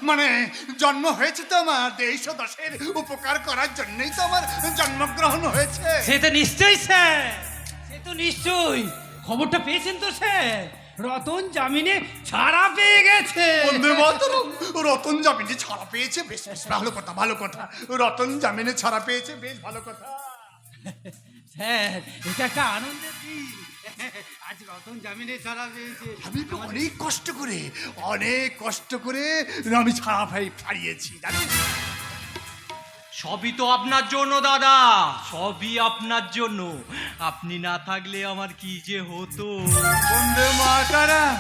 মানে জন্ম হয়েছে তো আমার দেশ ও দশের উপকার করার জন্যই তো আমার জন্মগ্রহণ হয়েছে। সে তো নিশ্চয়ই স্যার, সে তো নিশ্চয়ই। খবরটা পেয়েছেন তো স্যার, রতন জামিনে ছাড়া পেয়ে গেছে। বন্দে মাতরম, রতন জামিনে ছাড়া পেয়েছে, বেশ বেশ ভালো কথা, ভালো কথা। রতন জামিনে ছাড়া পেয়েছে, বেশ ভালো কথা। স্যার এটা একটা আনন্দের দিন, আজ রতন জামিনে ছাড়া পেয়েছে। আমি তো অনেক কষ্ট করে আমি ছাড়া ছাড়িয়েছি জানিস। সবই তো আপনার জন্য দাদা, সবই আপনার জন্য। আপনি না থাকলে আমার কি যে হতো। বন্দে মাতারাম,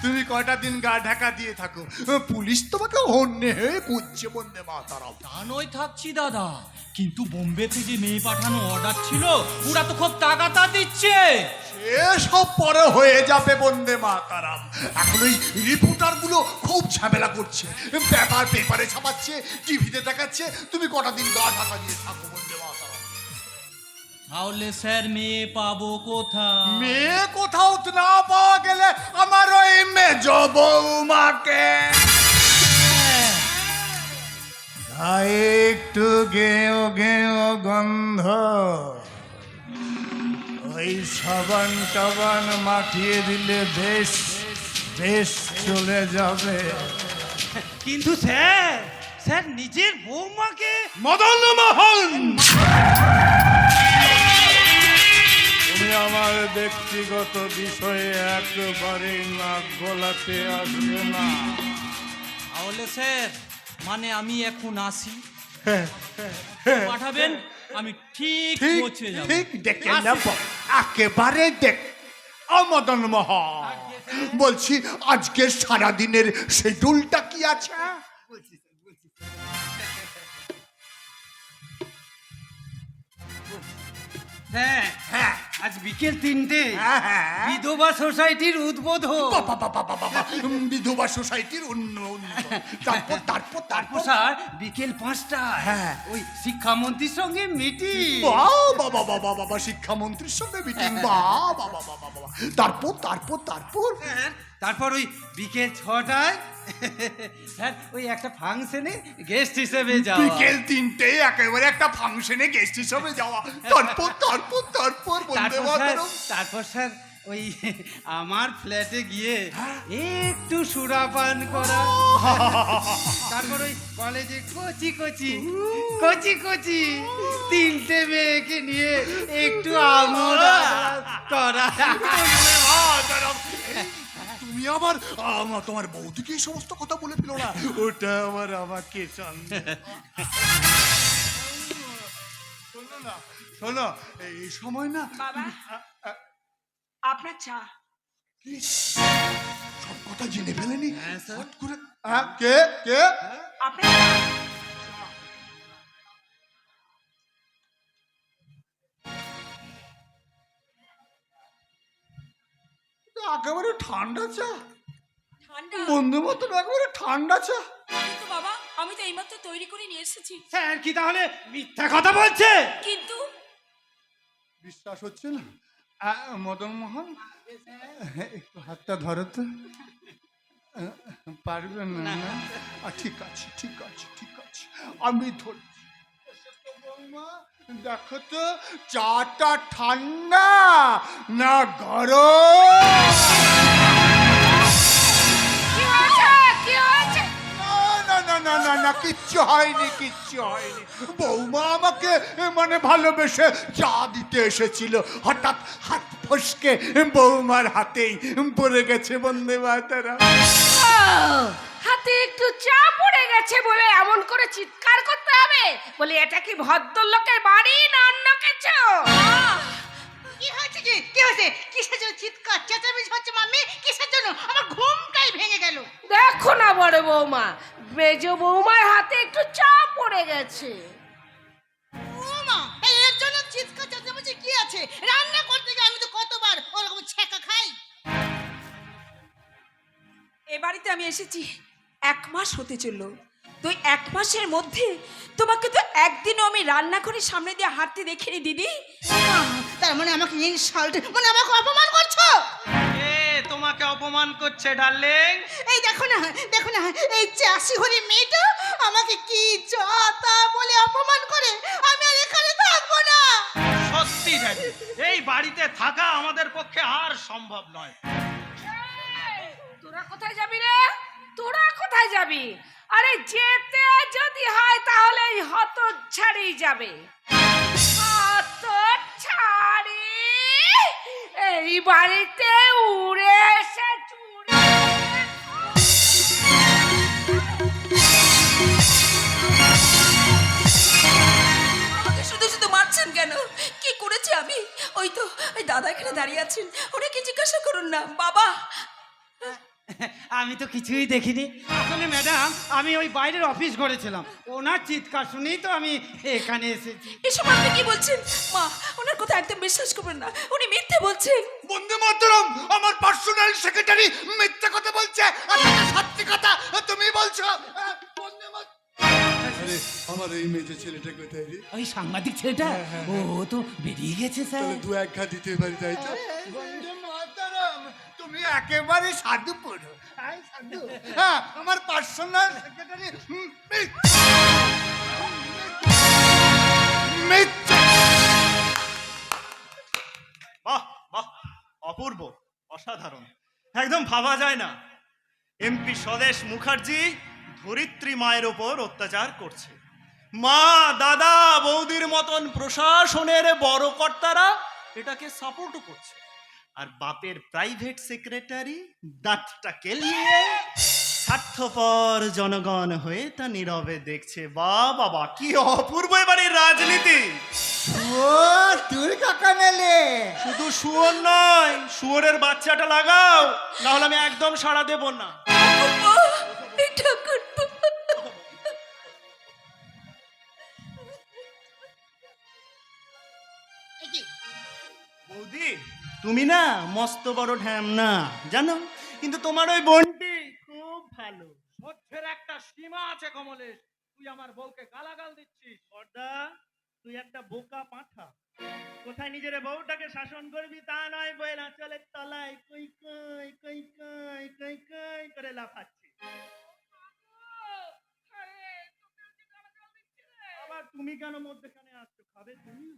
তুমি কয়টা দিন গা ঢাকা দিয়ে থাকো, পুলিশ তোমাকে হন্যে হয়ে খুঁজছে। বন্দে মাতারাম। তা নয় থাকছি দাদা, কিন্তু বোম্বেতে যে মেয়ে পাঠানো অর্ডার ছিল, ওরা তো খুব তাগাদা দিচ্ছে। এসব পরে হয়ে যাবে বন্দে মাতারাম। এখন ওই রিপোর্টার গুলো খুব ঝামেলা করছে, পেপারে ছাপাচ্ছে, টিভিতে দেখাচ্ছে। তুমি কটা দিন গা ঢাকা দিয়ে থাকো বন্দে মাতারাম। তাহলে স্যার মেয়ে পাবো কোথায়? মেয়ে কোথাও না পাওয়া গেলে আমার ওই মেজ বৌমাকে একটু গেও গেও গন্ধ, ওই সাবান টাবান মাখিয়ে দিলে বেশ বেশ চলে যাবে। কিন্তু স্যার, স্যার নিজের বৌমাকে। মদন মোহন, তুমি আমার ব্যক্তিগত বিষয়ে একেবারে নাক গলাতে আসবে না। তাহলে স্যার মানে আমি এখন আসি, পাঠাবেন, আমি ঠিক পৌঁছে যাব। ঠিক দেখে নেব, একেবারে দেখ। মদন মোহন, বলছি আজকের সারাদিনের শিডিউলটা কি আছে? হ্যাঁ হ্যাঁ আজ বিকেল 3টে হ্যাঁ। বিধবা সোসাইটির উদ্বোধন। বাবা, বিধবা সোসাইটির তারপর তারপর তারপর তারপর স্যার বিকেল 5টায় হ্যাঁ। ওই শিক্ষামন্ত্রীর সঙ্গে মিটিং। বাবা, শিক্ষামন্ত্রীর সঙ্গে মিটিং। বাবা, তারপর তারপর তারপর তারপর ওই বিকেল 6টায় স্যার ওই একটা ফাংশনে গেস্ট হিসেবে যাওয়া। বিকেল 3টে একেবারে একটা ফাংশনে গেস্ট হিসেবে যাওয়া। তারপর তারপর তারপর বলতে মাতরম। তারপর স্যার ওই আমার ফ্ল্যাটে গিয়ে একটু সুরাপান করা। তারপর ওই কলেজে কচি কচি 3টে মেয়েকে নিয়ে একটু আমোদ করা। তুমি আবার তোমার বৌদিকে এই সমস্ত কথা বলে ফেলো না। ওটা আবার আমাকে শোনো, এই সময় না বাবা, আপনার চা। সব কথা জেনে ফেলেনি। হ্যাঁ, স্যার। হট করে কে কে আপনার একেবারে ঠান্ডা চা। ঠান্ডা? বন্ধু মতন একেবারে ঠান্ডা চা। কিন্তু বাবা, আমি তো এইমাত্র তৈরি করে নিয়ে এসেছি। স্যার কি তাহলে মিথ্যা কথা বলছে? কিন্তু বিশ্বাস হচ্ছে না? মদন মোহন, একটু হাতটা ধরো তো। পারবেন না? ঠিক আছে আমি ধরছি। দেখো তো চাটা ঠান্ডা না গরম? কি হয়েছে? না, কিচ্ছু হয়নি। বৌমা আমাকে মানে ভালোবেসে চা দিতে এসেছিল, হঠাৎ হাত ফসকে বৌমার হাতেই পড়ে গেছে। বন্দে মাতরম। হাতে একটু চা পড়ে গেছে বলে এমন করে চিৎকার করতে হবে? বলি এটা কি ভদ্রলোকের বাড়ি না অন্য কিছু? কি হয়েছে? কিসের জন্য চিৎকার চেঁচামেচি হচ্ছে মাম্মি? কিসের জন্য? আমার ঘুমটাই ভেঙে গেল। দেখো না বড় বৌমা, মেজ বৌমার হাতে একটু চা পড়ে গেছে। ও মা, এর জন্য চিৎকার চেঁচামেচি কি আছে? রান্না করতে গিয়ে আমি তো কতবার ওরকম ছ্যাঁকা খাই। এ বাড়িতে আমি এসেছি 1 মাস হতে চললো। তো 1 মাসের মধ্যে তোমাকে তো একদিনও আমি রান্নাঘরের সামনে দিয়ে হাঁটতে দেখিনি দিদি। তার মানে আমাকে ইনসাল্ট, মানে আমাকে অপমান করছো? তোমাকে অপমান করছে ডার্লিং। এই দেখো না, দেখো না, এই চাষি হলে মেয়েটা আমাকে কি যা তা বলে অপমান করে। আমি আর এখানে থাকবো না। সত্যি জানি এই বাড়িতে থাকা আমাদের পক্ষে আর সম্ভব নয়। তোরা কোথায় যাবি রে? তোরা কোথায় যাবি? আরে যেতে যদি হয় তাহলে এই হতচ্ছাড়ি যাবে। হতচ্ছাড়ি এই বাড়িতে উড়ে এসে চুরি। আমাকে শুধু শুধু মারছেন কেন? কি করেছি আমি? ওই তো ওই দাদা এখানে দাঁড়িয়ে আছেন, ওনাকে জিজ্ঞাসা করুন না। বাবা, আমি তো কিছুই দেখিনি। আসলে ম্যাডাম, আমি ওই বাইরের অফিস করেছিলাম, ওনার চিৎকার শুনেই তো আমি এখানে এসেছি। এসব আপনি কি বলছেন? মা, ওনার কথা একদম বিশ্বাস করবেন না, উনি মিথ্যে বলছেন। বন্দে মাতরম, আমার পার্সোনাল সেক্রেটারি মিথ্যা কথা বলছে, আর এটা সত্যি কথা তুমি বলছো। বন্দে মাতরম। আরে আমার এই মেয়ে ছেলেটা কোথায় রে? ওই সাংবাদিক ছেলেটা, ও তো বেরিয়ে গেছে স্যার। তাহলে দু এক ঘা দিতে পারি, তাই তো? বন্দে মাতরম, তুমি একেবারে সাধু পড়ো। সাধু, হ্যাঁ, আমার পার্সোনাল সেক্রেটারি মিথ্যা। বাহ বাহ, অপূর্ব, অসাধারণ, একদম ভাবা যায় না। এমপি স্বদেশ মুখার্জি ধরিত্রী মায়ের ওপর অত্যাচার করছে। মা, দাদা, বৌদির মতন প্রশাসনের বড় কর্তারা এটাকে সাপোর্টও করছে। আর বাপের প্রাইভেট সেক্রেটারি দাঁতটা কেলিয়ে স্বার্থপর জনগণ হয়ে তা নীরবে দেখছে। বাবা, কি অপূর্ব এবারের রাজনীতি। ও তুই কাকা নেলে? শুধু শুয়োর নয়, শুয়োরের বাচ্চাটা লাগাও, না হলে আমি একদম সাড়া দেব না। এই কি? বৌদি, তুমি না মস্ত বড় ঢ্যাম না জানো, কিন্তু তোমার ওই বোনটি খুব ভালো। সহ্যের একটা সীমা আছে কমলেশ, তুই আমার বউকে গালাগাল দিচ্ছিস। বড়দা, তুই একটা বোকা পাঁঠা। কোথায় নিজের বউটাকে শাসন করবি তা নয়, বইয়ের আঁচলের তলায় কই কই কই কই কই কই করে লাফাচ্ছি। আবার তুমি কেন মধ্যখানে আসছো? খাবে তুমি?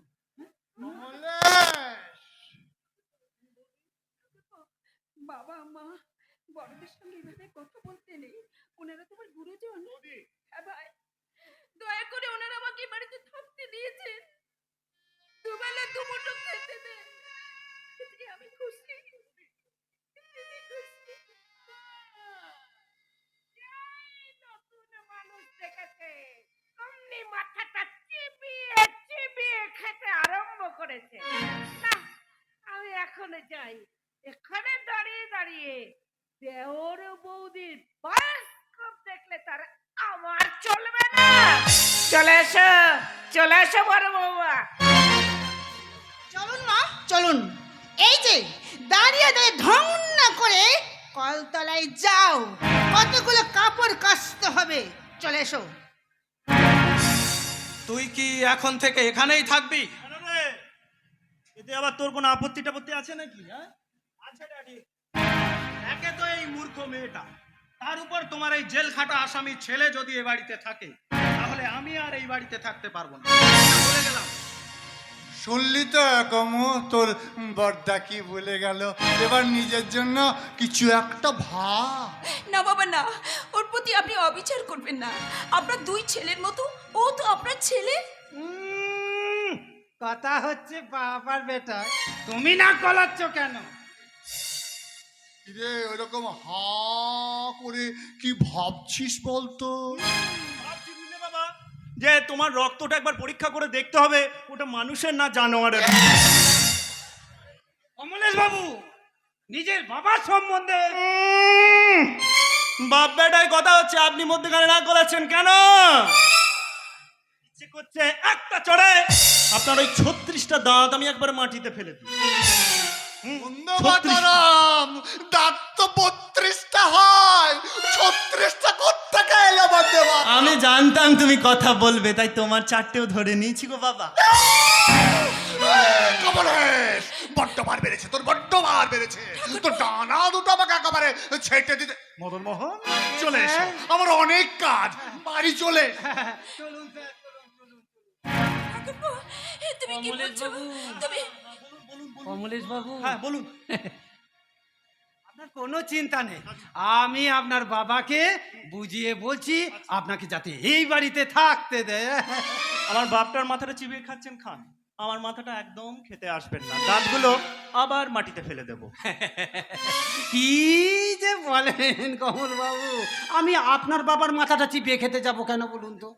বাবা, মা, বড়দের সঙ্গে এভাবে কথা বলতে নেই, ওনারা তোমার গুরুজন। হ্যাঁ ভাই, দয়া করে ওনারা আমাকে এই বাড়িতে থাকতে দিয়েছেন, দুবেলা দুমুঠো খেতে দেন, এতে আমি খুশি। নতুন মানুষ দেখেছে, অমনি মাথাটা চিবিয়ে চিবিয়ে খেতে আরম্ভ করেছে। না, আমি এখনো যাই। এখানে দাঁড়িয়ে দাঁড়িয়ে দেওর বৌদির বায়োস্কোপ দেখলে তার আমার চলবে না। চলে এসো, চলে এসো বড় বৌমা। চলুন মা, চলুন। এই যে দাঁড়িয়ে দাঁড়িয়ে ঢং না করে কলতলায় যাও, কতগুলো কাপড় কাচতে হবে। চলে এসো। তুই কি এখন থেকে এখানেই থাকবি? কেন রে? এতে আবার তোর কোনো আপত্তি টাপত্তি আছে নাকি? হ্যাঁ, আচ্ছা ড্যাডি, একে তো এই মূর্খ মেয়েটা, তার উপর তোমার এই জেল খাটা আসামি ছেলে যদি এ বাড়িতে থাকে, তাহলে আমি আর এই বাড়িতে থাকতে পারবো না। বলে গেলাম। শুনলি তো কমু, তোর বড়দা কি বলে গেল? এবার নিজের জন্য কিছু একটা ভাব। না বাবা না, ওর প্রতি আপনি অবিচার করবেন না। আপনার দুই ছেলের মতো ও তো আপনার ছেলে। কথা হচ্ছে বাবার বেটা, তুমি না গলাচ্ছ কেন? রে ওরকম হা করে কি ভাবছিস বলতো? ভাবছি বুঝলে বাবা, যে তোমার রক্তটা একবার পরীক্ষা করে দেখতে হবে ওটা মানুষের না জানোয়ারের। কমলেশ বাবু, নিজের বাবার সম্বন্ধে বাপ বেটায় কথা হচ্ছে, আপনি মধ্যখানে না গলাচ্ছেন কেন? ইচ্ছে করছে একটা চড়ে আপনার ওই 36টা দাঁত আমি একবার মাটিতে ফেলে দিই। বন্দে মাতরম, দাঁত তো 32টা হয়, 36টা কোত্থেকে এলো বন্দে মাতরম? আমি জানতাম তুমি কথা বলবে, তাই তোমার চারটেও ধরে নিয়েছি গো বাবা। কমলেশ, বড্ড বার বেড়েছে তোর, বড্ড বার বেড়েছে তোর। ডানা দুটো আমাকে একেবারে ছেটে দিতে। মদন মোহন চলে এসো, আমার অনেক কাজ, বাড়ি চলে এসো। চলুন স্যার, চলুন চলুন। ঠাকুরপো, তুমি কি কমলেশ বলছো? বাবু। তুমি কমলেশ বাবু, হ্যাঁ বলুন। আপনার কোনো চিন্তা নেই, আমি আপনার বাবাকে বুঝিয়ে বলছি আপনাকে যাতে এই বাড়িতে থাকতে দেয়। আমার বাপটার মাথাটা চিবিয়ে খাচ্ছেন খান, আমার মাথাটা একদম খেতে আসবেন না, দাঁতগুলো আবার মাটিতে ফেলে দেবো। কি যে বলেন কমল বাবু, আমি আপনার বাবার মাথাটা চিপিয়ে খেতে যাব কেন বলুন তো?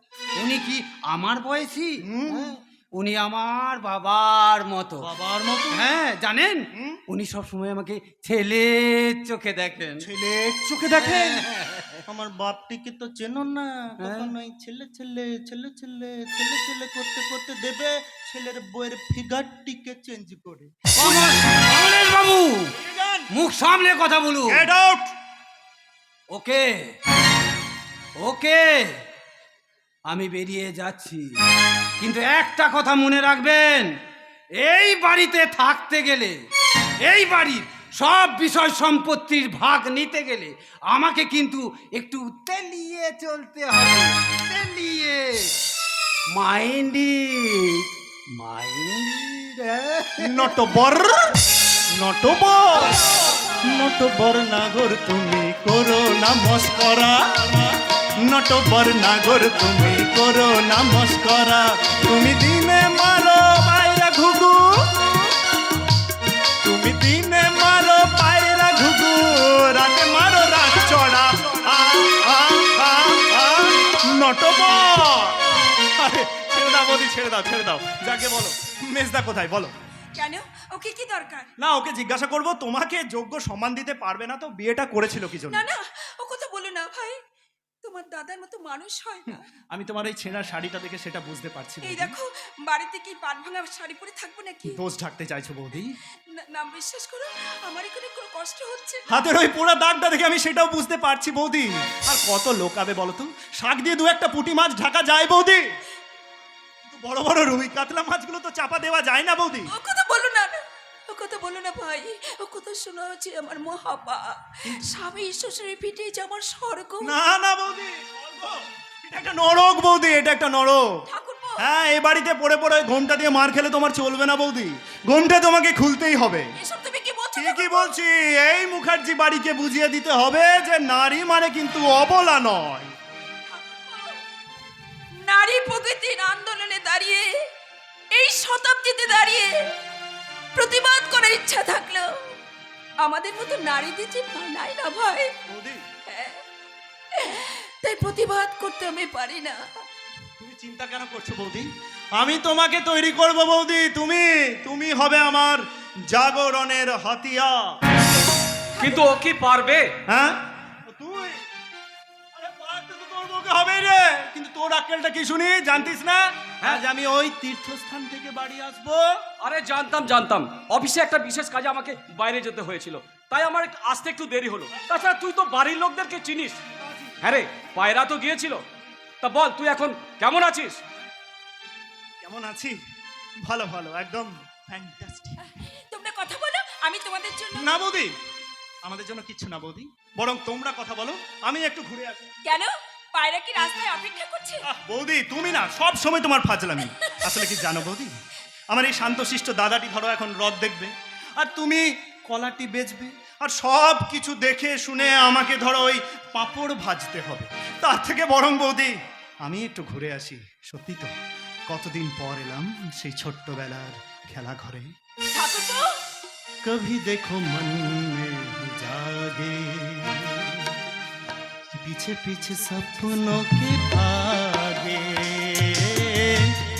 উনি কি আমার বয়সী? হ্যাঁ, উনি আমার বাবার মতো। বাবার মতো? হ্যাঁ, জানেন উনি সব সময় আমাকে ছেলের চোখে দেখেন। ছেলের চোখে দেখেন? আমার বাপটিকে তো চেনো না, কখনোই ছেলে ছেলে ছেলে ছেলে ছেলে ছেলে করতে করতে দেবে ছেলের বইয়ের ফিগারটিকে চেঞ্জ করে। কমলেশ বাবু, মুখ সামলে কথা বলুন। Get out. ওকে ওকে, আমি বেরিয়ে যাচ্ছি, কিন্তু একটা কথা মনে রাখবেন, এই বাড়িতে থাকতে গেলে, এই বাড়ির সব বিষয় সম্পত্তির ভাগ নিতে গেলে আমাকে কিন্তু একটু তেলিয়ে চলতে হবে, তেলিয়ে। মাইন্ডি নটবর নটবর নটবর নাগর তুমি করো না মস্করা, নটবর নাগর তুমি করো না মস্করা। তুমি দিনে মারো পায়রা ঘুঘু, তুমি দিনে মারো পায়রা ঘুঘু, রাতে মারো রাত চড়া। নটবর, আরে ছেড়ে দাও বৌদি, ছেড়ে দাও ছেড়ে দাও। যাকে বলো মেজদা কোথায় বলো? কেন? ওকে কি দরকার? না, ওকে জিজ্ঞাসা করব তোমাকে যোগ্য সম্মান দিতে পারবে না তো বিয়েটা করেছিল কি জন্য? না না, ও কথা বলো না ভাই, তোমার দাদার মতো মানুষ হয় না। আমি তোমার এই ছেঁড়া শাড়িটা দেখে সেটা বুঝতে পারছি। এই দেখো, বাড়িতে কি পাট ভাঙা শাড়ি পরে থাকবো নাকি? দোষ ঢাকতে চাইছো বৌদি? না বিশ্বাস করো, আমার এখানে কোনো কষ্ট হচ্ছে না। হাতের ওই পোড়া দাগটা দেখে আমি সেটাও বুঝতে পারছি বৌদি। আর কত লোকাবে বলো তো, শাক দিয়ে দু একটা পুঁটি মাছ ঢাকা যায় বৌদি, কিন্তু বড় বড় রুই কাতলা মাছগুলো তো চাপা দেওয়া যায় না বৌদি। ও কথা বলো না, ও কথা বলো না ভাই, ও কথা শোনা হচ্ছে আমার মহাপা। স্বামী শ্বশুরের পিঠে যে আমার স্বর্গ। না না বৌদি, স্বর্গ? এটা একটা নরক বৌদি, এটা একটা নরক। ঠাকুরপো, হ্যাঁ, এ বাড়িতে পড়ে পড়ে ঘোমটা দিয়ে মার খেলে তোমার চলবে না বৌদি, ঘোমটা তোমাকে খুলতেই হবে। এসব তুমি কি বলছো? ঠিকই বলছি, এই মুখার্জি বাড়িকে বুঝিয়ে দিতে হবে যে নারী মানে কিন্তু অবলা নয়। নারী প্রকৃতির আন্দোলনে দাঁড়িয়ে, এই শতাব্দীতে দাঁড়িয়ে প্রতিবাদ করার ইচ্ছা থাকলেও আমাদের মতো নারীদের যে মানায় না ভাই। বৌদি, তাই প্রতিবাদ করতে আমি পারি না। তুমি চিন্তা কেন করছো বৌদি? আমি তোমাকে তৈরি করব বৌদি, তুমি হবে আমার জাগরণের হাতিয়ার। কিন্তু ও কি পারবে? হ্যাঁ, তুই? আরে পারতে তো তোর বউকে হবেই রে, কিন্তু তোর আক্কেলটা কি শুনি জানতিস না? আজ আমি ওই তীর্থস্থান থেকে বাড়ি আসবো। আরে জানতাম, অফিসে একটা বিশেষ কাজে আমাকে বাইরে যেতে হয়েছিল, তাই আমার আসতে একটু দেরি হলো। তাছাড়া তুই তো বাড়ির লোকদেরকে চিনিস। হ্যাঁ রে, পায়রা তো গিয়েছিল। তা বল, তুই এখন কেমন আছিস? কেমন আছি? ভালো ভালো, একদম ফ্যান্টাস্টিক। তোমরা কথা বলো, আমি তোমাদের জন্য। না বৌদি, আমাদের জন্য কিচ্ছু না বৌদি, বরং তোমরা কথা বলো, আমি একটু ঘুরে আসি। কেন? পায়রা কি রাস্তায় অপেক্ষা করছে? বৌদি তুমি না সব সময় তোমার ফাজলামি। আসলে কি জানো বৌদি, আমার এই শান্তশিষ্ট দাদাটি ধরো এখন রথ দেখবে, আর তুমি কলাটি বেচবে, আর সব কিছু দেখে শুনে আমাকে ধরো ওই পাঁপড় ভাজতে হবে। তার থেকে বরং বৌদি আমি একটু ঘুরে আসি। সত্যি তো, কতদিন পর এলাম সেই ছোট্টবেলার খেলা ঘরে। ঠাকুরপো, कभी देखो मन में जागे, पीछे पीछे सपनों के भागे,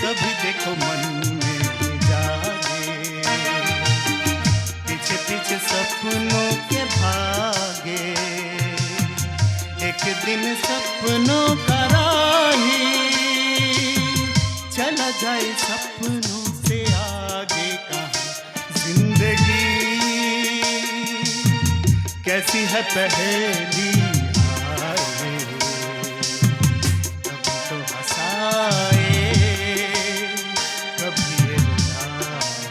कभी देखो मन में जागे, पीछे पीछे सपनों के भागे, एक दिन सपनों का राही चला जाए सपनों से आगे कहाँ जिंदगी कैसी है पहेली आए, कभी तो हंसाए कभी रुलाए,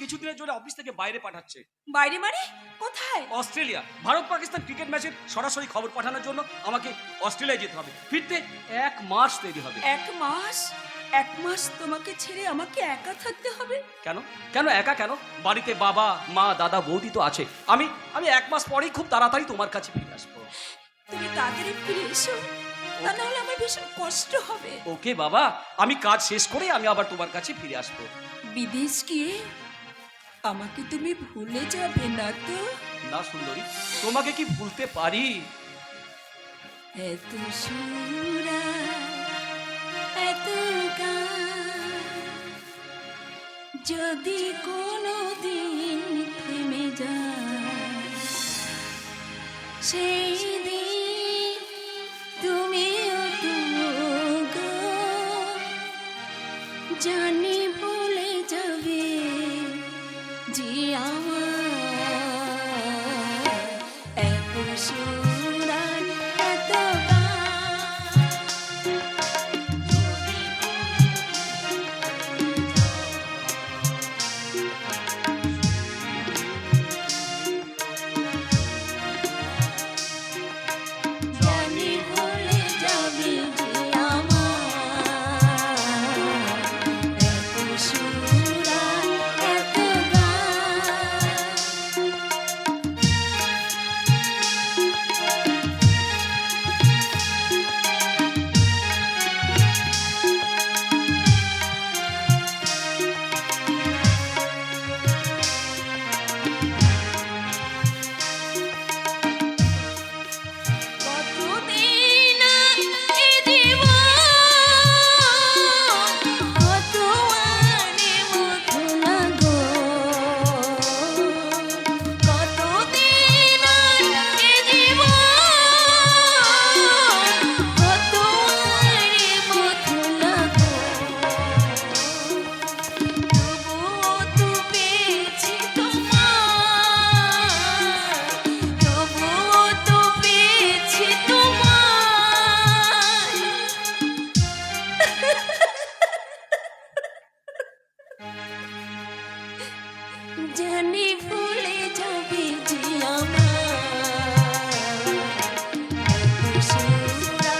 কিছুদিনের জন্য অফিস থেকে বাইরে পাঠাচ্ছে। বাইরে মানে কোথায়? অস্ট্রেলিয়া। ভারত পাকিস্তান ক্রিকেট ম্যাচের সরাসরি খবর পাঠানোর জন্য আমাকে অস্ট্রেলিয়ায় যেতে হবে। ফিরতে 1 মাস দেরি হবে। 1 মাস? 1 মাস তোমাকে ছেড়ে আমাকে একা থাকতে হবে? কেন কেন একা কেন? বাড়িতে বাবা মা দাদা বৌদি তো আছে। আমি 1 মাস পরেই খুব তাড়াতাড়ি তোমার কাছে ফিরে আসবো। তুমি তাড়াতাড়ি ফিরে এসো, তা নাহলে আমার ভীষণ কষ্ট হবে। ওকে বাবা, আমি কাজ শেষ করে আমি আবার তোমার কাছে ফিরে আসবো। বিদেশ গিয়ে আমাকে তুমি ভুলে যাবে না তো? না সুন্দরী, তোমাকে কি ভুলতে পারি? এত সুরা, এত গান, যদি কোনো দিন থেমে যায়, সেই দিন তুমিও তো গো জানি ভুলে যাবে যে আমার এত সুরার এত গান। জানি ভুলে যাবে যে আমার এত সুরার এত গান। কতদিন এ জীবন, কত আনে মথুনা গো, কতদিন এ জীবন, কত আনে মথুনা গো, তবুও তো পেয়েছি তোমার, তবুও তো পেয়েছি তোমার। জানি ভুলে যাবে যে আমার এত সুরা,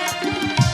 এত গান।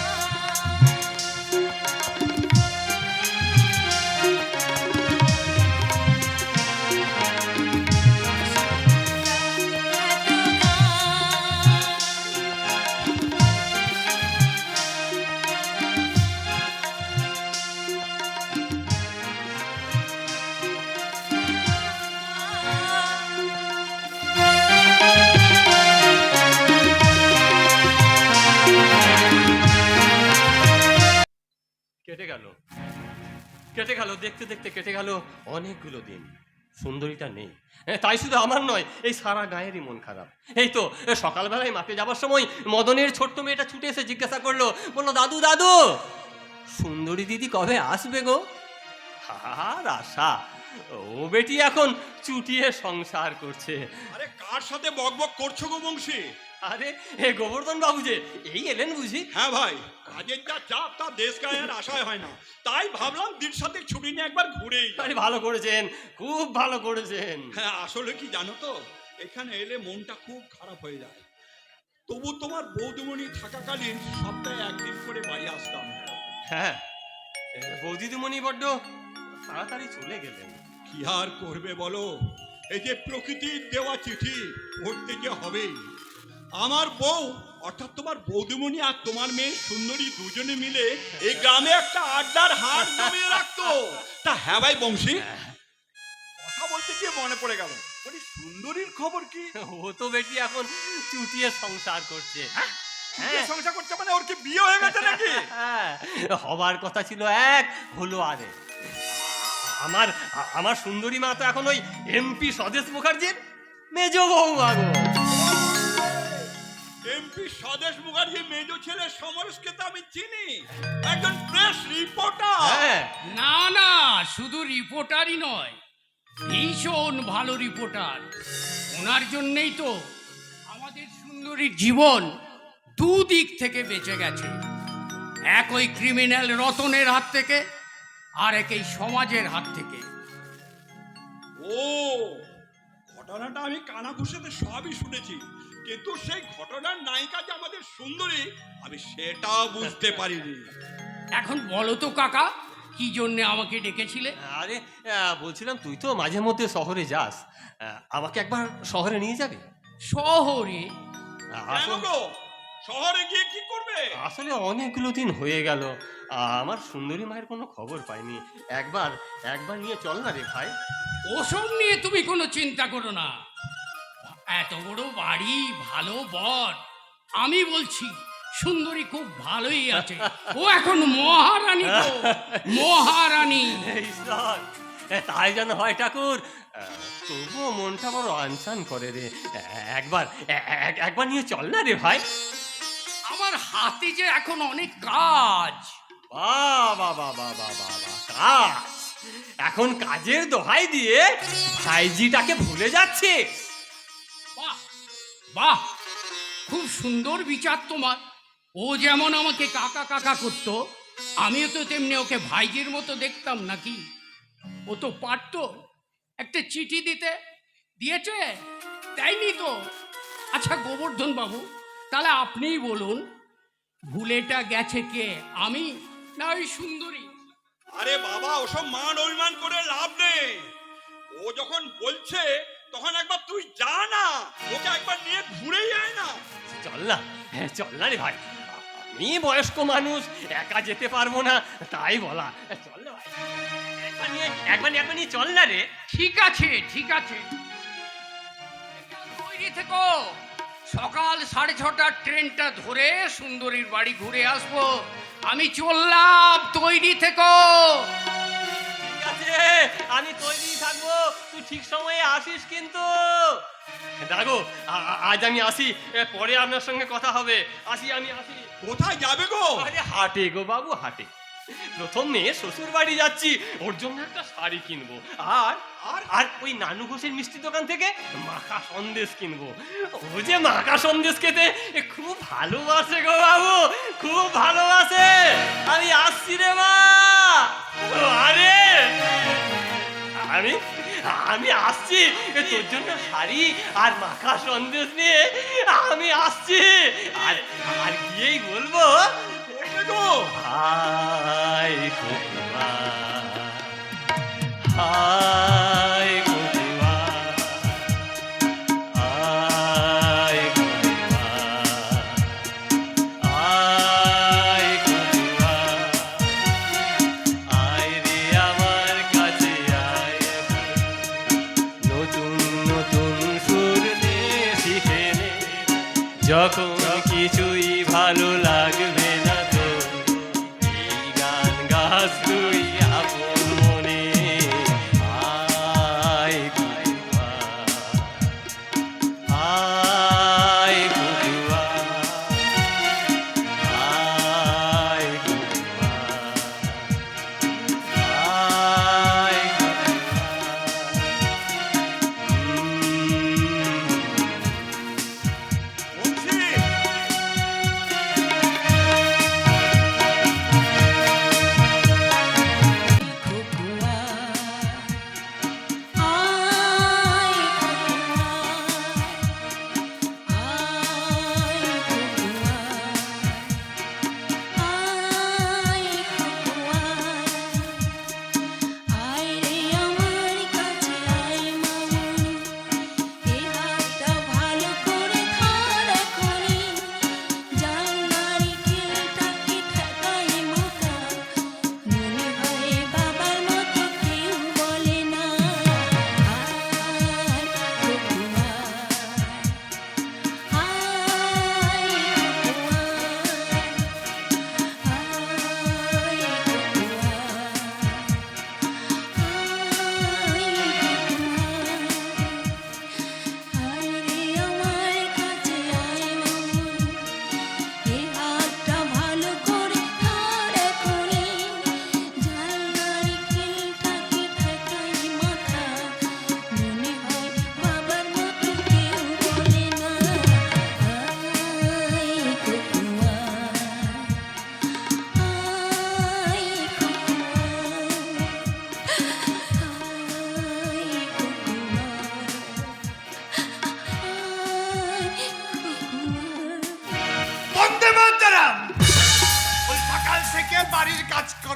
কেটে গেল দেখতে দেখতে কেটে গেল অনেকগুলো দিন। সুন্দরীটা নেই। তাই শুধু আমার নয়, এই সারা গায়েরই মন খারাপ। এই তো সকালবেলায় মাঠে যাবার সময় মদনের ছোট্ট মেয়েটা ছুটে এসে জিজ্ঞাসা করলো, বললো, দাদু দাদু সুন্দরী দিদি কবে আসবে গো? আর আশা, ও বেটি এখন চুটিয়ে সংসার করছে। আরে কার সাথে বকবক করছো গো বংশী? আরে এ গোবর্ধন বাবু যে এই এলেন বুঝি? হ্যাঁ ভাই, কাজের যা চাপ তা দেশ গায়ের আশায় হয় না, তাই ভাবলাম দিন সাথে ছুটি নিয়ে একবার ঘুরেই যাই। আরে ভালো করেছেন, খুব ভালো করেছেন। হ্যাঁ আসলে কি জানো তো, এখানে এলে মনটা খুব খারাপ হয়ে যায়। তবু তোমার বৌদিমণি থাকাকালীন সপ্তাহে একদিন করে বাড়ি আসতাম। হ্যাঁ, বৌদিদিমণি বড্ড তাড়াতাড়ি চলে গেলেন। কি আর করবে বলো, এই যে প্রকৃতির দেওয়া চিঠি পড়তে যে হবেই। আমার বউ অর্থাৎ তোমার বৌদিমণি আর তোমার মেয়ে সুন্দরী দুজনে মিলে এই গ্রামে একটা আড্ডার হাট জমিয়ে রাখতো। তা হ্যাঁ ভাই বংশী, কথা বলতে গিয়ে মনে পড়ে গেল, বলি সুন্দরীর খবর কি? ও তো বেটি এখন চুটিয়ে সংসার করছে। বিয়ে সংসার করছে মানে ওর কি বিয়ে হয়ে গেছে নাকি? হ্যাঁ, হবার কথা ছিল এক, হলো আরে। আমার সুন্দরী মা তো এখন ওই এমপি স্বদেশ মুখার্জির মেজ বৌমা গো। এমপি স্বদেশ মুখার্জি মেজ ছেলে সমরসকে তো আমি চিনি, একজন প্রেস রিপোর্টার। হ্যাঁ, না না, শুধু রিপোর্টারই নয়, ভীষণ ভালো রিপোর্টার। ওনার জন্যই তো আমাদের সুন্দরীর জীবন দুদিক থেকে বেঁচে গেছে। এক ওই ক্রিমিনাল রতনের হাত থেকে, আর এক এই সমাজের হাত থেকে। ও, ঘটনাটা আমি কানাঘুষাতে সবই শুনেছি, কিন্তু সেই ঘটনার নায়িকা যে আমাদের সুন্দরী, আমি সেটা বুঝতে পারিনি। এখন বলো তো কাকা, কি জন্যে আমাকে ডেকেছিলে? আরে বলছিলাম তুই তো মাঝে মধ্যে শহরে যাস, আমাকে একবার শহরে নিয়ে যাবে? শহরে? কেন গো? শহরে গিয়ে কি করবে? আসলে অনেকগুলো দিন হয়ে গেল, আমার সুন্দরী মায়ের কোনো খবর পাইনি। একবার একবার নিয়ে চল না রে ভাই। ওসব নিয়ে তুমি কোনো চিন্তা করো না। এত বড় বাড়ি, ভালো বর, আমি বলছি সুন্দরী খুব ভালোই আছে। ও এখন মহারানী গো, মহারানী। ঈশ্বর, তাই যেন হয় ঠাকুর। তবুও মনটা বড় আনচান করে রে। একবার একবার নিয়ে চল না রে ভাই। আমার হাতে যে এখন অনেক কাজ। বাবা বাবা বাবা কাজ! এখন কাজের দোহাই দিয়ে ভাইজিটাকে ভুলে যাচ্ছে। বাহ বাহ, খুব সুন্দর বিচার তোমার। ও যেমন আমাকে কাকা কাকা করতো, আমিও তো তেমনি ওকে ভাইজির মতো দেখতাম নাকি? ও তো পারতো একটা চিঠি দিতে, দিয়েছে? দেয়নি তো। আচ্ছা গোবর্ধন বাবু, তাহলে আপনিই বলুন, ভুলেটা গেছে কে, আমি না ওই সুন্দরী? আরে বাবা, ওসব মান অভিমান করে লাভ নেই। ও যখন বলছে তখন একবার তুই যা না, ওকে একবার নিয়ে ঘুরেই আয় না। চল না, চল না রে ভাই। আমি বয়স্ক মানুষ, একা যেতে পারবো না, তাই বলা। চল না ভাই, একবার নিয়ে চল না রে। ঠিক আছে ঠিক আছে, তৈরি থেকো। সকাল 6:30টার ট্রেনটা ধরে সুন্দরীর বাড়ি ঘুরে আসবো। আমি চললাম, তৈরি থেকো। ঠিক আছে, আমি তৈরি থাকবো, তুই ঠিক সময়ে আসিস কিন্তু। দাগো, আজ আমি আসি, পরে আপনার সঙ্গে কথা হবে। আসি, আমি আসি। কোথায় যাবে গো? আরে হাটে গো বাবু, হাটে। প্রথমে শ্বশুর বাড়ি যাচ্ছি, ওর জন্য একটা শাড়ি কিনবো, আর আর আর ওই নানু ঘোষের মিষ্টি দোকান থেকে মাখা সন্দেশ কিনবো। ও যে মাখা সন্দেশ খেতে খুব ভালোবাসে গো বাবু, খুব ভালোবাসে। আমি আসছি রে মা। আরে আমি আমি আসছি, তোর জন্য শাড়ি আর মাখা সন্দেশ নিয়ে আমি আসছি। আর আর গিয়েই বলবো, হাই খোকুয়া, হাই খোকুয়া, হাই খোকুয়া, হাই খোকুয়া, আয় রে আমার কাছে আয়, নতুন নতুন সুর দিয়ে শিখে নে, যখন কিছুই ভালো লাগবে না তো এই গান গাস তুই আপন মনে। আয় খোকুয়া, আয় খোকুয়া, আয় খোকুয়া, আয় খোকুয়া। বলছি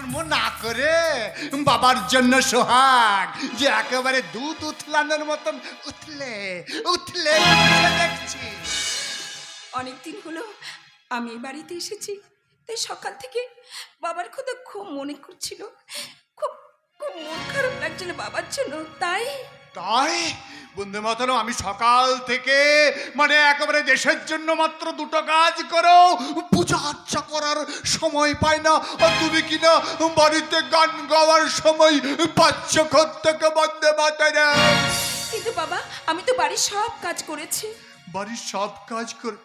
কাজকর্ম না করে বাবার জন্য সোহাগ যে একেবারে দুধ উথলানোর মতন উথলে উথলে উঠে দেখছি। অনেকদিন হলো আমি এই বাড়িতে এসেছি, তাই সকাল থেকে বাবার কথা খুব মনে করছিল, খুব খুব মন খারাপ লাগছিল বাবার জন্য। তাই তাই বন্দে মাতরম, আমি সকাল থেকে মানে একেবারে দেশের জন্য মাত্র দুটো কাজ করো, পূজা আর্চা করার সময় পাই না, আর তুমি কিনা বাড়িতে গান গাওয়ার সময় পাচ্ছ থেকে বন্দে মাতরম। কিন্তু বাবা, আমি তো বাড়ির সব কাজ করেছি। বাড়ির সব কাজ করে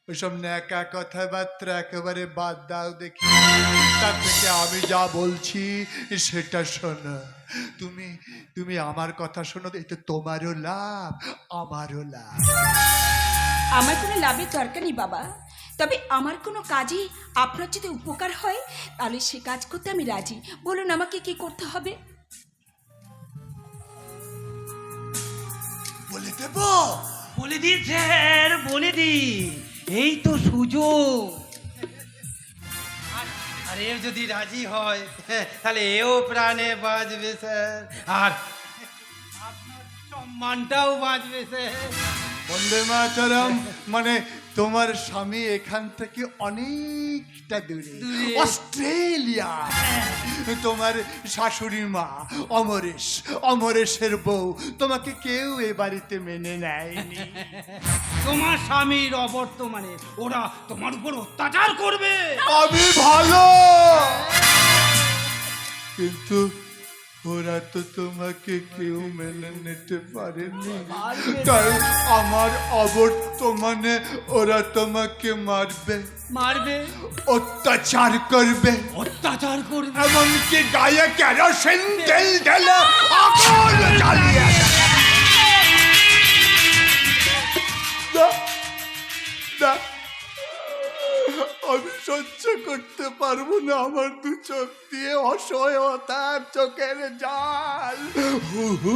ওইসব ন্যাকা কথাবার্তা একেবারে বাদ দাও দেখি। তার থেকে আমি যা বলছি সেটা শোনো। তুমি তুমি আমার কথা শোনো, এতে তোমারও লাভ আমারও লাভ। আমার কোনো লাভের দরকার নেই বাবা, তবে আমার কোনো কাজে আপনার যদি উপকার হয় তাহলে সে কাজ করতে আমি রাজি। বলুন আমাকে কি করতে হবে? বলে দেব? বলে দিন স্যার, বলে দিন, এই তো সুযোগ। আর এ যদি রাজি হয় তাহলে এও প্রাণে বাঁচবে স্যার, আর আপনার সম্মানটাও বাঁচবে স্যার। বন্দে মাতরম, মানে তোমার স্বামী এখান থেকে অনেকটা দূরে, অস্ট্রেলিয়া। তোমার শাশুড়ি মা অমরেশ, অমরেশের বউ, তোমাকে কেউ এ বাড়িতে মেনে নেয়নি। তোমার স্বামীর অবর্তমানে ওরা তোমার উপর অত্যাচার করবে। আমি ভালো, কিন্তু ওরা তো তোমাকে কেউ মেনে নিতে পারেনি, তাই আমার অবর্তমানে ওরা তোমাকে মারবে, মারবে, অত্যাচার করবে, অত্যাচার করবে, এমনকি গায়ে কেরোসিন তেল ঢেলে আগুন জ্বালিয়ে দেবে। না, না, আমি সহ্য করতে পারবো না। আমার দু চোখ দিয়ে অসহায়তার চোখের জল হু হু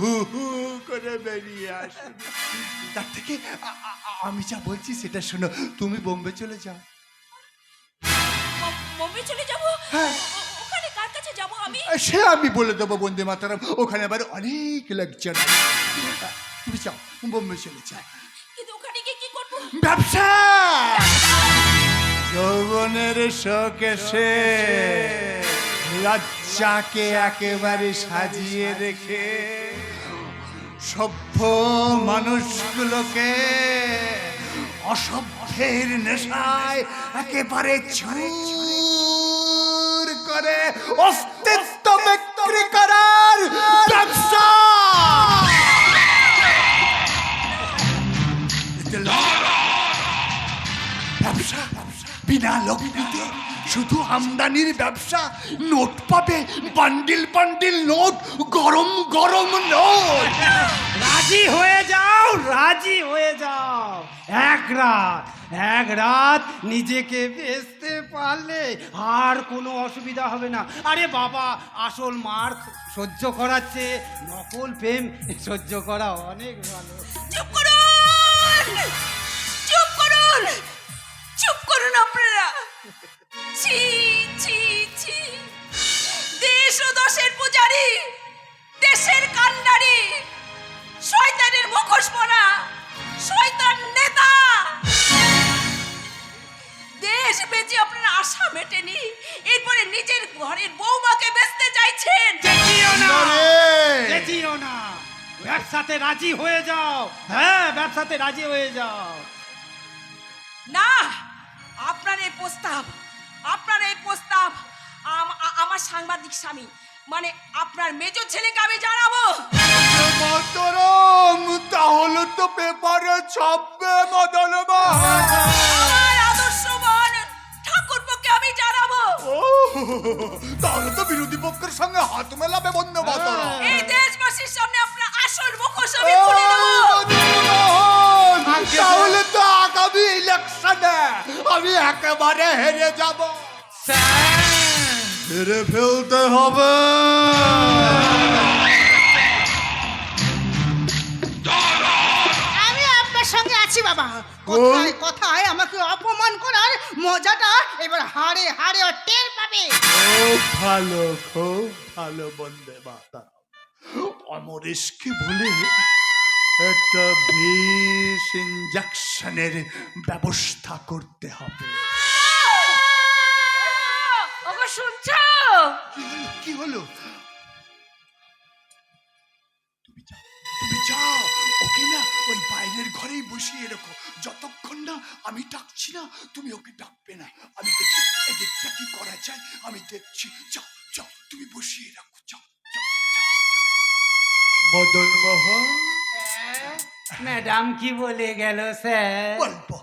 হু হু করে বেরিয়ে আসে। তার থেকে আমি যা বলছি সেটা শোনো, তুমি বোম্বে চলে যাও। বোম্বে চলে যাব? হ্যাঁ। ওখানে কার কাছে যাব আমি? সে আমি বলে দেবো বন্দে মাতরম, ওখানে আবার অনেক লোকজন। তুমি যাও, বোম্বে চলে যাও। কিন্তু ওখানে গিয়ে কি করব? ব্যবসা, যৌবনের শোকেশে লজ্জাকে একেবারে সাজিয়ে রেখে সভ্য মানুষগুলোকে অসভ্যের নেশায় একেবারে চুর করে অস্তিত্ব বিক্রি করার ব্যবসা। ব্যবসা বিনা লগ্নিতে, শুধু আমদানির ব্যবসা। নোট পাবে, বান্ডিল বান্ডিল নোট, গরম গরম নোট। রাজি হয়ে যাও, রাজি হয়ে যাও। এক রাত নিজেকে বেচতে পারলে আর কোনো অসুবিধা হবে না। আরে বাবা, আসল মার সহ্য করাচ্ছে নকল প্রেম সহ্য করা অনেক ভালো। চুপ করুন, চুপ করুন, চুপ করুন আপনারা। ছি ছি ছি, দেশ ও দশের পূজারী, দেশের কান্ডারি, শয়তানের মুখোশ পরা শয়তান নেতা। দেশ বেচে আপনার আশা মেটেনি, এরপরে নিজের ঘরের বৌমাকে বেচতে চাইছেন। চেঁচিও না, আরে! চেঁচিও না, ব্যবসাতে রাজি হয়ে যাও। হ্যাঁ, ব্যবসাতে রাজি হয়ে যাও। না, আপনার এই প্রস্তাব আমার সাংবাদিক স্বামী মানে আপনার মেজর ছেলেকে আমি জানাবো। মাতরম, তাহলে তো পেপারে ছাপবে মদনবা। আমার আদর্শবান ঠাকুরপোকে আমি জানাবো। ও, তাহলে তো বিরোধী পক্ষের সঙ্গে হাত মেলাবে বন্দে মাতরম। এই দেশবাসীর সামনে আপনার আসল মুখোশ আমি খুলে দেবো। তাহলে তো আগামী ইলেকশনে আমি একেবারে হেরে যাব। হেরে ফেলতে হবে। আমি আপনার সঙ্গে আছি বাবা, কথায় কথায় আমাকে অপমান করার মজাটা এবার হাড়ে হাড়ে ও টের পাবে। খুব ভালো বন্দে মাতরম। অমরেশকে বলে একটা বিষ ইঞ্জেকশনের ব্যবস্থা করতে হবে। ওগো শুনছো? কি হলো? তুমি যাও, ওকে না ওই বাইরের ঘরেই বসিয়ে রেখো। যতক্ষণ না আমি ডাকছি না তুমি ওকে ডাকবে না। আমি দেখি এদিকটা কি করা যায়, আমি দেখছি। যাও যাও, তুমি বসিয়ে রাখো। যাও যাও যাও। মদন মোহন, ম্যাডাম কি বলে গেল স্যার? বলবো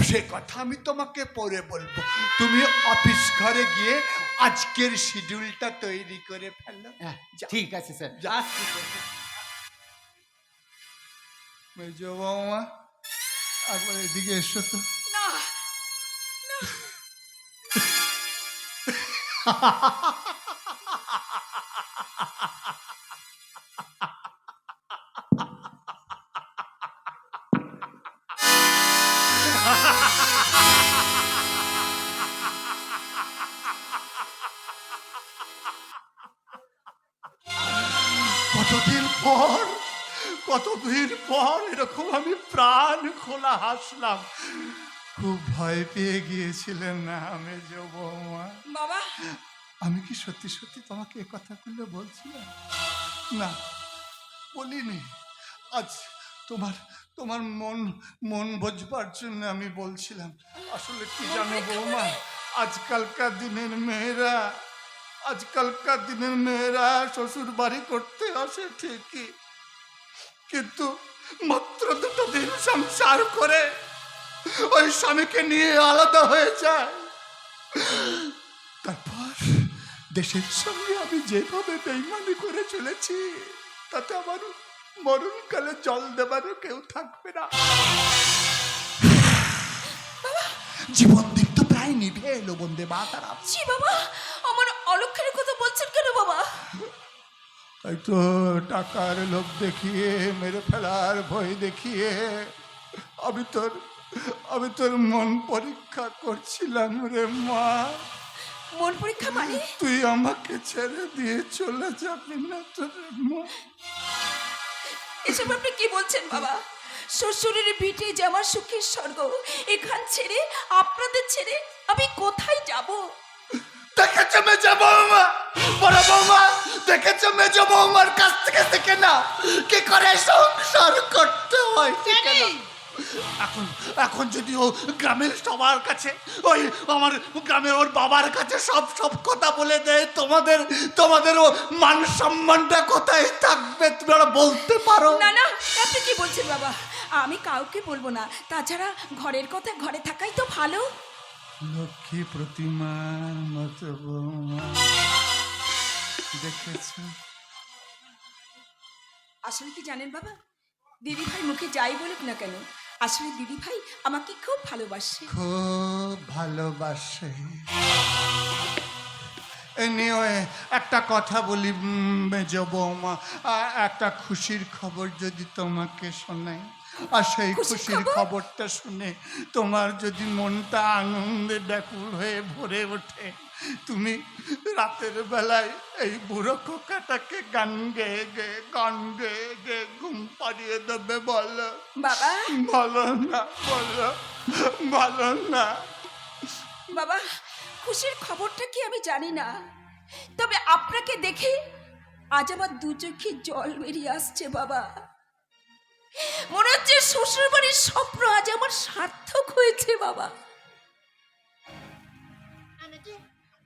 সে কথা আমি তোমাকে পরে বলবো। তুমি অফিস ঘরে গিয়ে আজকের শিডিউলটা তৈরি করে ফেলো। যাও। ঠিক আছে স্যার, যাও। আসছি স্যার। মেজ বৌমা, একবার এদিকে এসো তো। না, কতদিন পর এরকম আমি প্রাণ খোলা হাসলাম। খুব ভয় পেয়ে গিয়েছিলেন না মেজ বৌমা? বাবা আমি কি সত্যি সত্যি তোমাকে এ কথাগুলো বলছিলাম? না, বলিনি। আজ তোমার তোমার মন মন বোঝবার জন্য আমি বলছিলাম। আসলে কি জানো বৌমা, আজকালকার দিনের মেয়েরা শ্বশুর বাড়ি করতে আসে ঠিকই, কিন্তু মাত্র 2 দিন সংসার করে ওই স্বামীকে নিয়ে আলাদা হয়ে যায়। তারপর দেশের সঙ্গে আমি যেভাবে বেইমানি করে চলেছি, তাতে আমার মরণকালে জল দেবারও কেউ থাকবে না। জীবন দিক তো প্রায় নিভে এলো বন্দে মাতারাম। জি বাবা, আমার অলক্ষের কথা বলছেন কেন বাবা? হয়তো টাকার লোভ দেখিয়ে, মেরে ফেলার ভয় দেখিয়ে আমি তোর মন পরীক্ষা করছিলাম রে মা। মন পরীক্ষা মানে? তুই আমাকে ছেড়ে দিয়ে চলে যাবি না তোর মা? এসব আপনি কি বলছেন বাবা? শ্বশুরের ভিটে যে আমার সুখের স্বর্গ, এখান ছেড়ে আপনাদের ছেড়ে আমি কোথায় যাব? দেখেছো মেজ বৌমা, বড় বৌমা, দেখেছো মেজ বৌমার কাছ থেকে শিখে নাও কি করে সংসার করতে হয়। শিখে নাও। এখন যদি ও গ্রামের সবার কাছে, ওই আমার গ্রামের ওর বাবার কাছে সব কথা বলে দেয়, তোমাদের ও মান সম্মানটা কোথায় থাকবে তুমি ওরা বলতে পারো? না না, আপনি কি বলছেন বাবা? আমি কাউকে বলবো না। তাছাড়া ঘরের কথা ঘরে থাকাই তো ভালো। লক্ষ্মী প্রতিমার মতো বৌমা, দেখেছ? আসলে কি জানেন বাবা, দিদি ভাই মুখে যাই বলুক না কেন, আসলে দিদি ভাই আমাকে খুব ভালোবাসে। খুব ভালোবাসে। এনিওয়ে, একটা কথা বলি মেজ বৌমা, একটা খুশির খবর যদি তোমাকে শোনাই, আর সেই খুশির খবরটা শুনে তোমার যদি মনটা আনন্দে ব্যাকুল হয়ে ভরে ওঠে, তুমি রাতের বেলায় এই বুড়ো খোকাটাকে গান গেয়ে ঘুম পাড়িয়ে দেবে। বলো বাবা। বলো না, বলো না। বাবা, খুশির খবরটা কি আমি জানি না, তবে আপনাকে দেখে আজ আমার 2 চোখে জল বেরিয়ে আসছে বাবা। মনে হচ্ছে শ্বশুর বাড়ির স্বপ্ন আজ আমার সার্থক হয়েছে বাবা।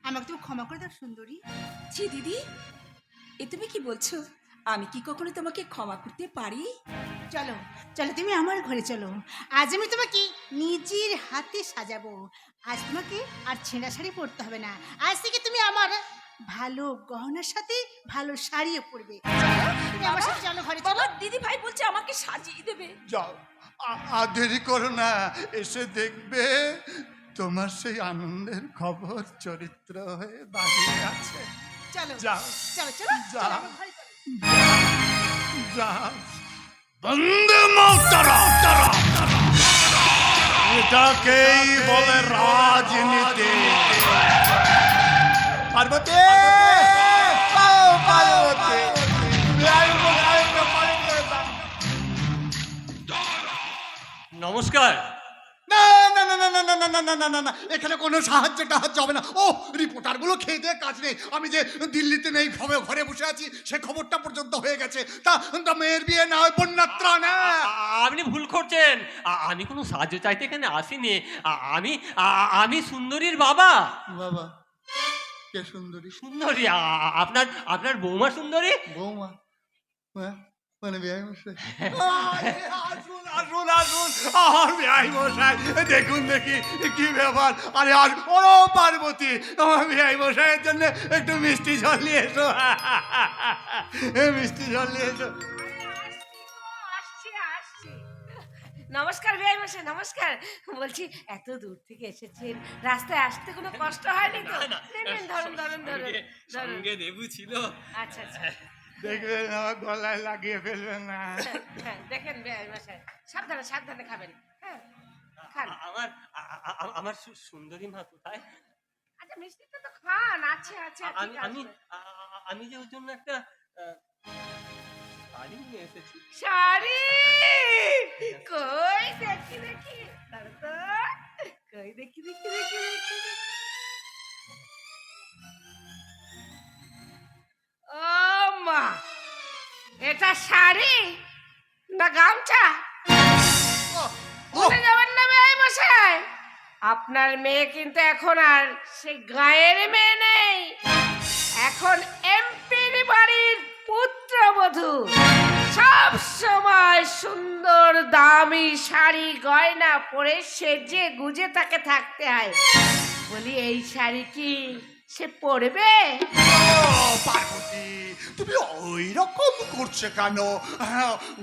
আমাকে তুমি ক্ষমা করে দাও সুন্দরী। জি দিদি, এ তুমি কি বলছো? আমি কি কখনো তোমাকে ক্ষমা করতে পারি? চলো চলো, তুমি আমার ঘরে চলো। আজ আমি তোমাকে নিজের হাতে সাজাবো। আজ তোমাকে আর ছেঁড়া শাড়ি পরতে হবে না। আজ থেকে তুমি আমার ভালো গহনার সাথে ভালো শাড়িও পরবে। চলো, তুমি আমার সাথে চলো ঘরে চলো। বাবা, দিদি ভাই বলছে আমাকে সাজিয়ে দেবে। যাও, আর দেরি করো না, এসে দেখবে তোমার সেই আনন্দের খবর চরিত্র হয়ে দাঁড়িয়ে আছে। চলো যাও চলো চলো যাও। আমার ঘরে চলো। যাও। বন্দে মাতরম। এটাকেই বলে রাজনীতি। পার্বতী, ও পার্বতী, নমস্কার। না না না না না না না না না না না, এখানে কোনো সাহায্য টাহায্য হবে না। ও রিপোর্টার গুলো খেয়ে দিয়ে কাজ নেই। আমি যে দিল্লিতে নেই, ঘরে বসে আছি, সে খবরটা পর্যন্ত হয়ে গেছে। তা মেয়ের বিয়ে না হয় বন্যার ত্রাণ। আপনি ভুল করছেন। আমি কোনো সাহায্য চাইতে এখানে আসিনি। আমি সুন্দরীর বাবা। বাবা কে সুন্দরী? সুন্দরী আপনার বৌমা সুন্দরী। বৌমা মানে বিয়ে মশাই? আসুন আসুন আসুন, আর বিয়ে মশাই দেখুন দেখি কি ব্যাপার। আরে আর ও পার্বতী, আমার বিয়ে মশাইয়ের জন্য একটু মিষ্টি জল নিয়ে এসো। মিষ্টি জল নিয়ে এসো। আসছি আসছি। নমস্কার বিআই মশাই, নমস্কার। বলছি এত দূর থেকে এসেছেন, রাস্তায় আসতে কোনো কষ্ট হয়নি তো? নিন, ধরুন ধরুন ধরুন ধরুন। সঙ্গে দেবু ছিল। আচ্ছা আচ্ছা। দেখবেন আমার গলায় লাগিয়ে ফেলবেন না। হ্যাঁ, দেখেন বিআই মশাই, সাবধানে সাবধানে খাবেন। হ্যাঁ খান। আমার সুন্দরী মা কোথায়? আচ্ছা মিষ্টিটা তো খান। আচ্ছা আচ্ছা আমি ঠিক আমি আছে। আমি যে ওর জন্য একটা শাড়ি নিয়ে এসেছি। শাড়ি কই দেখি দেখি, দাঁড়া তো, কই দেখি দেখি দেখি দেখি। ও মা, এটা শাড়ি না গামছা? ভুলে যাবেন না বিআই মশাই, আপনার মেয়ে কিন্তু এখন আর সেই গায়ের মেয়ে নেই, এখন এমপির বাড়ির পুত্রবধূ। সব সময় সুন্দর দামি শাড়ি গয়না পরে সেজে গুজে তাকে থাকতে হয়। বলি এই শাড়ি কি সে পরবে? পার্বতী, তুমি ওই রকম করছো কেন?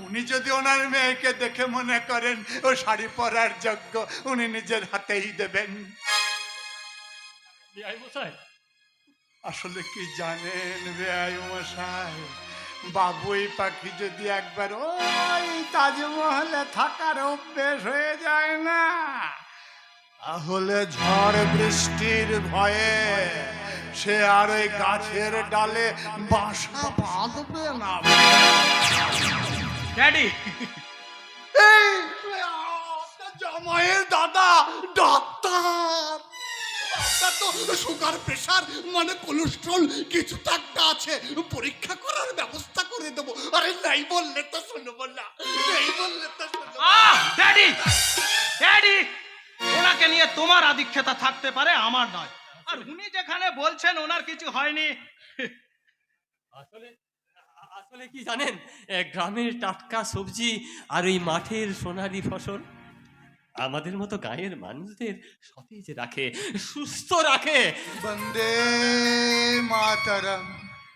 উনি যদি ওনার মেয়েকে দেখে মনে করেন ও শাড়ি পরার যোগ্য, উনি নিজের হাতেই দেবেন। বিআই মশাই, আসলে কি জানেন বেআই মশাই, বাবুই পাখি যদি একবার ওই তাজমহলে থাকার অভ্যেস হয়ে যায় না, তাহলে ঝড় বৃষ্টির ভয়ে সে আর ওই গাছের ডালে বাসা বাঁধবে না। ড্যাডি, এই আপনার জামাইয়ের দাদা ডাক্তার। আপনার তো সুগার, প্রেশার মানে কোলেস্ট্রল কিছু তো একটা আছে, পরীক্ষা করার ব্যবস্থা করে দেবো। আরে নাই বললে তো শুনবো না, নেই বললে তো শুনবো না। ড্যাডি, ড্যাডি, ওনাকে নিয়ে তোমার আধিক্যতা থাকতে পারে, আমার নয়। আর উনি যেখানে বলছেন ওনার কিছু হয়নি, আসলে আসলে কি জানেন, গ্রামের টাটকা সবজি আর ওই মাঠের সোনালি ফসল আমাদের মতো গায়ের মানুষদের সতেজ রাখে, সুস্থ রাখে। বন্দে মাতরম।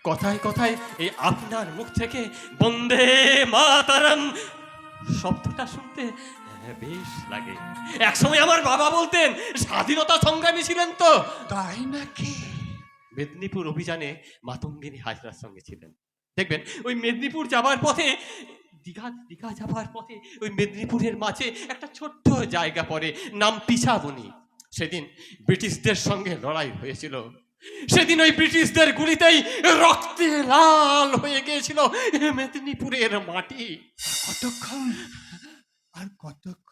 কথায় কথায় এই আপনার মুখ থেকে বন্দে মাতরম শব্দটা শুনতে বেশ লাগে। একসময় আমার বাবা বলতেন, স্বাধীনতা সংগ্রামী ছিলেন তো। তাই নাকি? মেদিনীপুর অভিযানে মাতঙ্গিনী হাজরার সঙ্গে ছিলেন। দেখবেন ওই মেদিনীপুর যাবার পথে, দীঘা যাবার পথে ওই মেদিনীপুরের মাঝে একটা ছোট্ট জায়গা পড়ে, নাম পিছাবনি। সেদিন ব্রিটিশদের সঙ্গে লড়াই হয়েছিল। সেদিন ওই ব্রিটিশদের গুলিতেই রক্তে লাল হয়ে গিয়েছিল মেদিনীপুরের মাটি। কতক্ষণ আর কতক্ষণ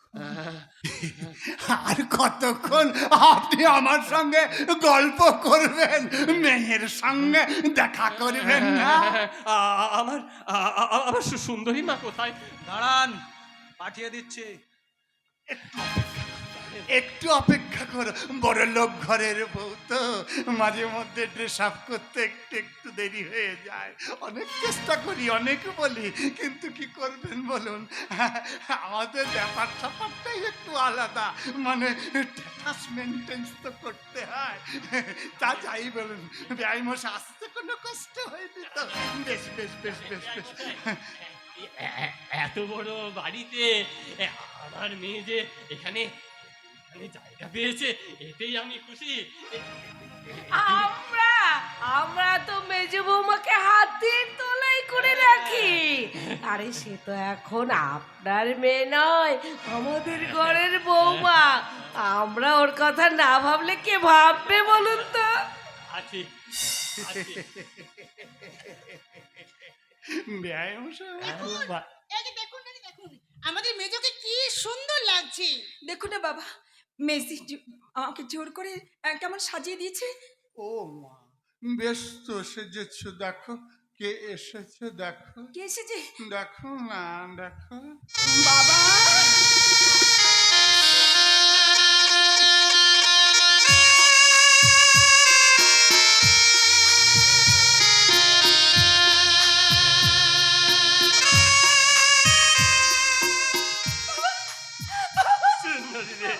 আর কতক্ষণ আপনি আমার সঙ্গে গল্প করবেন, মেয়ের সঙ্গে দেখা করবেন না? আমার আমার সুন্দরী মা কোথায়? দাঁড়ান, পাঠিয়ে দিচ্ছি। একটু অপেক্ষা করো, বড় লোক ঘরের বউ তো, মাঝে মধ্যে ড্রেস আপ করতে একটু একটু দেরি হয়ে যায়। অনেক চেষ্টা করি, অনেক বলি, কিন্তু কি করবেন বলুন, আমাদের ব্যাপার স্যাপারটাই একটু আলাদা, মানে স্ট্যাটাস মেনটেন তো করতে হয়। তা যাই বলুন, ব্যায়ামশ আসতে কোনো কষ্ট হয়নি তো? বেশ বেশ বেশ বেশ বেশ। এত বড় বাড়িতে আমার মেয়ে যে এখানে জায়গা পেয়েছে, এতেই আমি খুশি। আমরা তো মেজো বৌমাকে হাত দিয়ে তোলাই করে রাখি। আরে সে তো এখন আপনার মেয়ে নয়, আমাদের ঘরের বৌমা। আমরা ওর কথা না ভাবলে কে ভাববে বলুন তো? আছি ব্যায়াম এই যে দেখুন এই যে দেখুন, আমাদের মেজোকে কি সুন্দর লাগছে। দেখুন না বাবা, মেসি আমাকে জোর করে কেমন সাজিয়ে দিয়েছে। ও মা, বেশ তো সেজেছ, দেখো কে এসেছে, দেখো কে এসেছে? দেখো না, দেখো। বাবা সুন্দরী রে।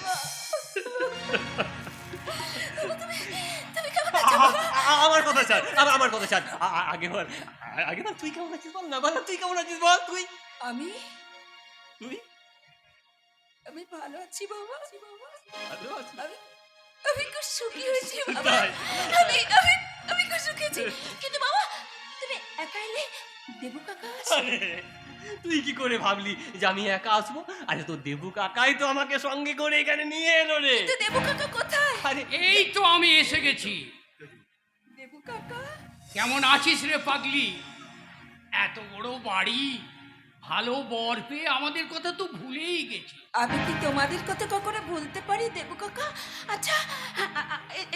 আমার কথা ছাড়, আমার কথা ছাড়। আগেবার তুই কেমন আছিস বল না, বল না, তুই কেমন আছিস বল। তুই আমি তুই আমি ভালো আছি বাবা। ভালো আছিস? আমি খুব সুখী হয়েছি বাবা। তাই? আমি খুব সুখী হয়েছি। কিন্তু বাবা তুমি একা এলে, দেবু কাকা আরে, তুই কি করে ভাবলি যে আমি একা আসবো? আরে তোর দেবু কাকাই তো আমাকে সঙ্গে করে এখানে নিয়ে এলো রে। কিন্তু দেবু কাকা কোথায়? আরে এই তো আমি এসে গেছি। দেবু কাকা কেমন আছিস রে পাগলি? এত বড় বাড়ি, ভালো বর পেয়ে আমাদের কথা তো ভুলেই গেছি। আমি কি তোমাদের কথা কখনো ভুলতে পারি দেবু কাকা? আচ্ছা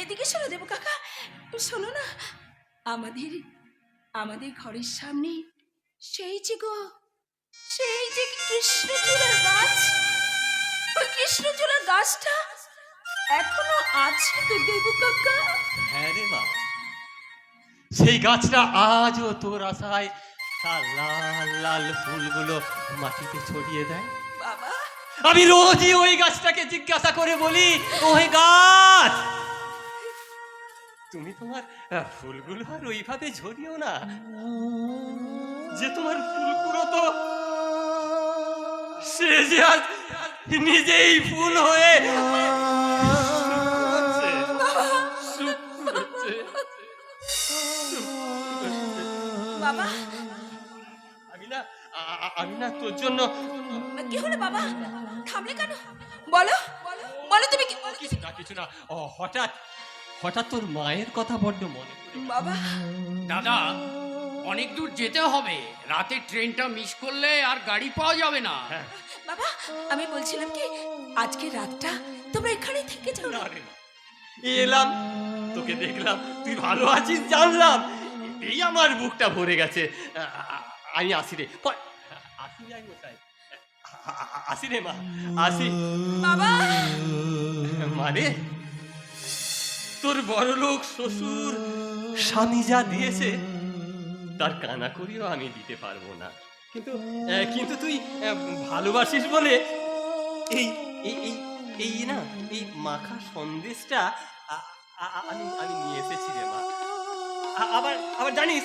এদিকে শোনো দেবু কাকা, শোনো না, আমাদের ঘরের সামনে সেই যে কৃষ্ণচূড়ার গাছ, ওই কৃষ্ণচূড়ার গাছটা এখনো আছে তো দেবু কাকা? হ্যাঁ রে মা, সেই গাছটা আজও তোর আশায় তার লাল লাল ফুলগুলো মাটিতে ছড়িয়ে দেয়। বাবা আমি রোজই ওই গাছটাকে জিজ্ঞাসা করে বলি, ওই গাছ তুমি তোমার ফুলগুলো আর ওইভাবে ঝরিও না, যে তোমার ফুলগুলো তো সে যে আজ নিজেই ফুল হয়ে শুকোচ্ছে। বাবা আমি না তোর জন্য কি হলো বাবা, থামলে কেন? বলো বলো তুমি কি? কিছু না। হঠাৎ তোর মায়ের কথা বড্ড মনে পড়ে। বাবা দাদা, অনেক দূর যেতে হবে, রাতে ট্রেনটা মিস করলে আর গাড়ি পাওয়া যাবে না। হ্যাঁ। বাবা আমি বলছিলাম কি, আজকে রাতটা তোমরা এখানেই থেকে যাও না? আরে মা, এলাম, তোকে দেখলাম, তুই ভালো আছিস জানলাম, এই আমার বুকটা ভরে গেছে। আমি আসি রে, আসি যাই মশাই, আসি রে মা, আসি। বাবা মানে তোর বড়লোক শ্বশুর স্বামী যা দিয়েছে তার কানা করিও আমি দিতে পারবো না, কিন্তু তুই ভালোবাসিস বলে এই এই এই এই না এই মাখা সন্দেশটা আমি নিয়ে এসেছি রে মা। আবার জানিস,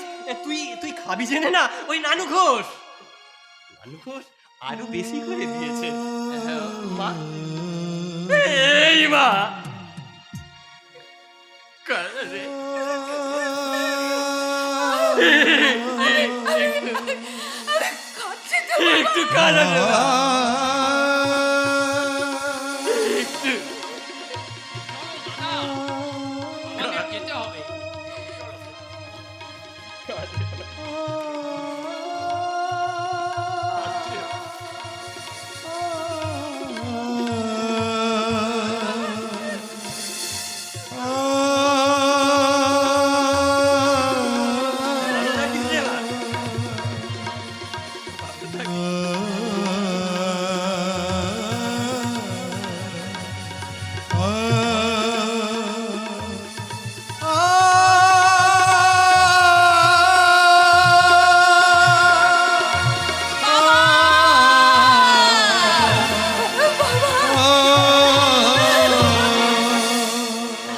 তুই খাবি জেনে না, ওই নানু ঘোষ আরো বেশি করে দিয়েছে মা। এই মা কারে একটু কারা একটু আমাদের যেতে হবে।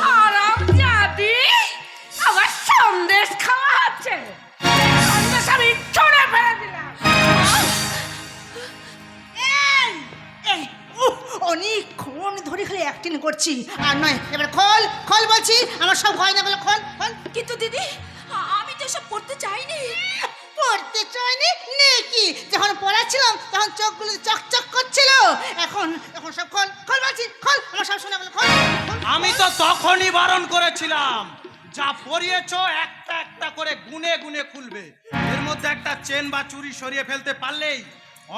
হারামজাদি, আমার সন্দেশ খাওয়া হচ্ছে। সন্দেশ আমি ছড়ে ফেলে দিলাম। এই অনেকক্ষণ ধরে খালি অ্যাক্টিং করছি, আর নয় এবার খোল খোল বলছি, আমার সব হয় না বলে খোল খোল। কিন্তু দিদি আমি তো এসব করতে চাইনি। মরতে চায়নি নেকি? যখন পড়াচ্ছিলাম তখন চোখগুলো চকচক করছিল, এখন এখন সব খোল খোল বলছি, খোল, আমার সব শোনা গেল, খোল খোল। আমি তো তখনই বারণ করেছিলাম, যা পরিয়েছো একটা একটা করে গুনে গুনে খুলবে। এর মধ্যে একটা চেন বা চুড়ি সরিয়ে ফেলতে পারলেই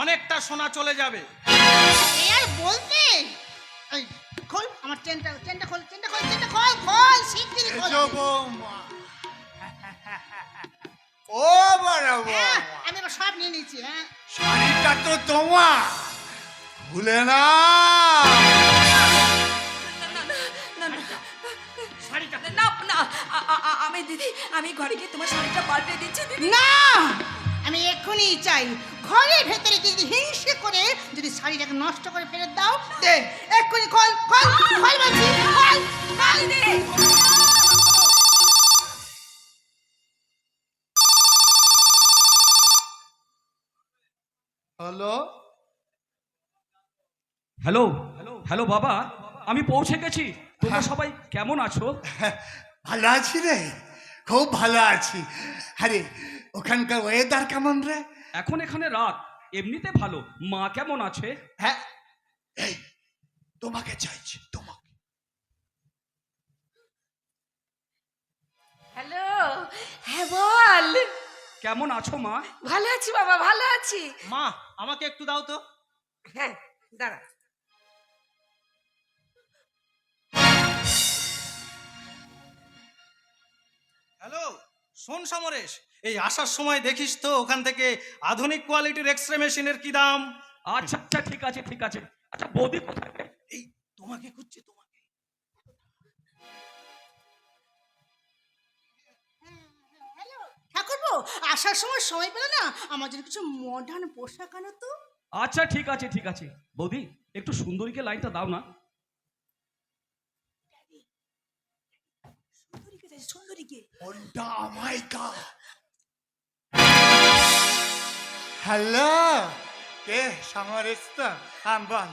অনেকটা সোনা চলে যাবে। এ আর বলতে, এই খোল আমার চেনটা, চেনটা খোল, চেনটা খোল, চেনটা খোল, খোল শিগগিরই খোল। এসো বৌমা। ও বড় হ্যাঁ, বৌমা, আমি এবার সব নিয়ে নিয়েছি। হ্যাঁ, শাড়িটা তো তোমার, ভুলে না। না না, আমি দিদি, আমি ঘরে গিয়ে তোমার শাড়িটা পাল্টে দিচ্ছি দিদি। না, আমি এক্ষুনি চাই ঘরের ভেতরে যদি হিংসে করে যদি শাড়িটাকে নষ্ট করে ফেরত দাও, দে এক্ষুনি খোল খোল খোল বলছি, খোল খোল দে। হ্যালো, হ্যালো হ্যালো বাবা, আমি পৌঁছে গেছি। তোমরা সবাই কেমন আছো? ভালো আছি রে, খুব ভালো আছি। আরে ওখানকার ওয়েদার কেমন রে? এখন এখানে রাত, এমনিতে ভালো। মা কেমন আছে? হ্যাঁ, এই তোমাকে চাইছি, তোমাকে। হ্যালো, হ্যাঁ বল। কেমন আছো মা? ভালো আছি বাবা, ভালো আছি। মা, আমাকে একটু দাও তো। হ্যাঁ, দাঁড়া। হ্যালো, শোন সমরেশ, এই আসার সময় দেখিস তো ওখান থেকে আধুনিক কোয়ালিটির এক্সরে মেশিনের কি দাম। আচ্ছা আচ্ছা, ঠিক আছে ঠিক আছে। আচ্ছা বৌদি কোথায়? এই তোমাকে খুঁজছি, তোমাকে। ঠাকুরপো, আসার সময় সময় পেলে না আমার জন্য কিছু মডার্ন পোশাক আনো তো। আচ্ছা ঠিক আছে ঠিক আছে। বৌদি একটু সুন্দরীকে লাইনটা দাও না। কোনটা আমায় কা? হ্যালো, কে সমরেশ তো? বল।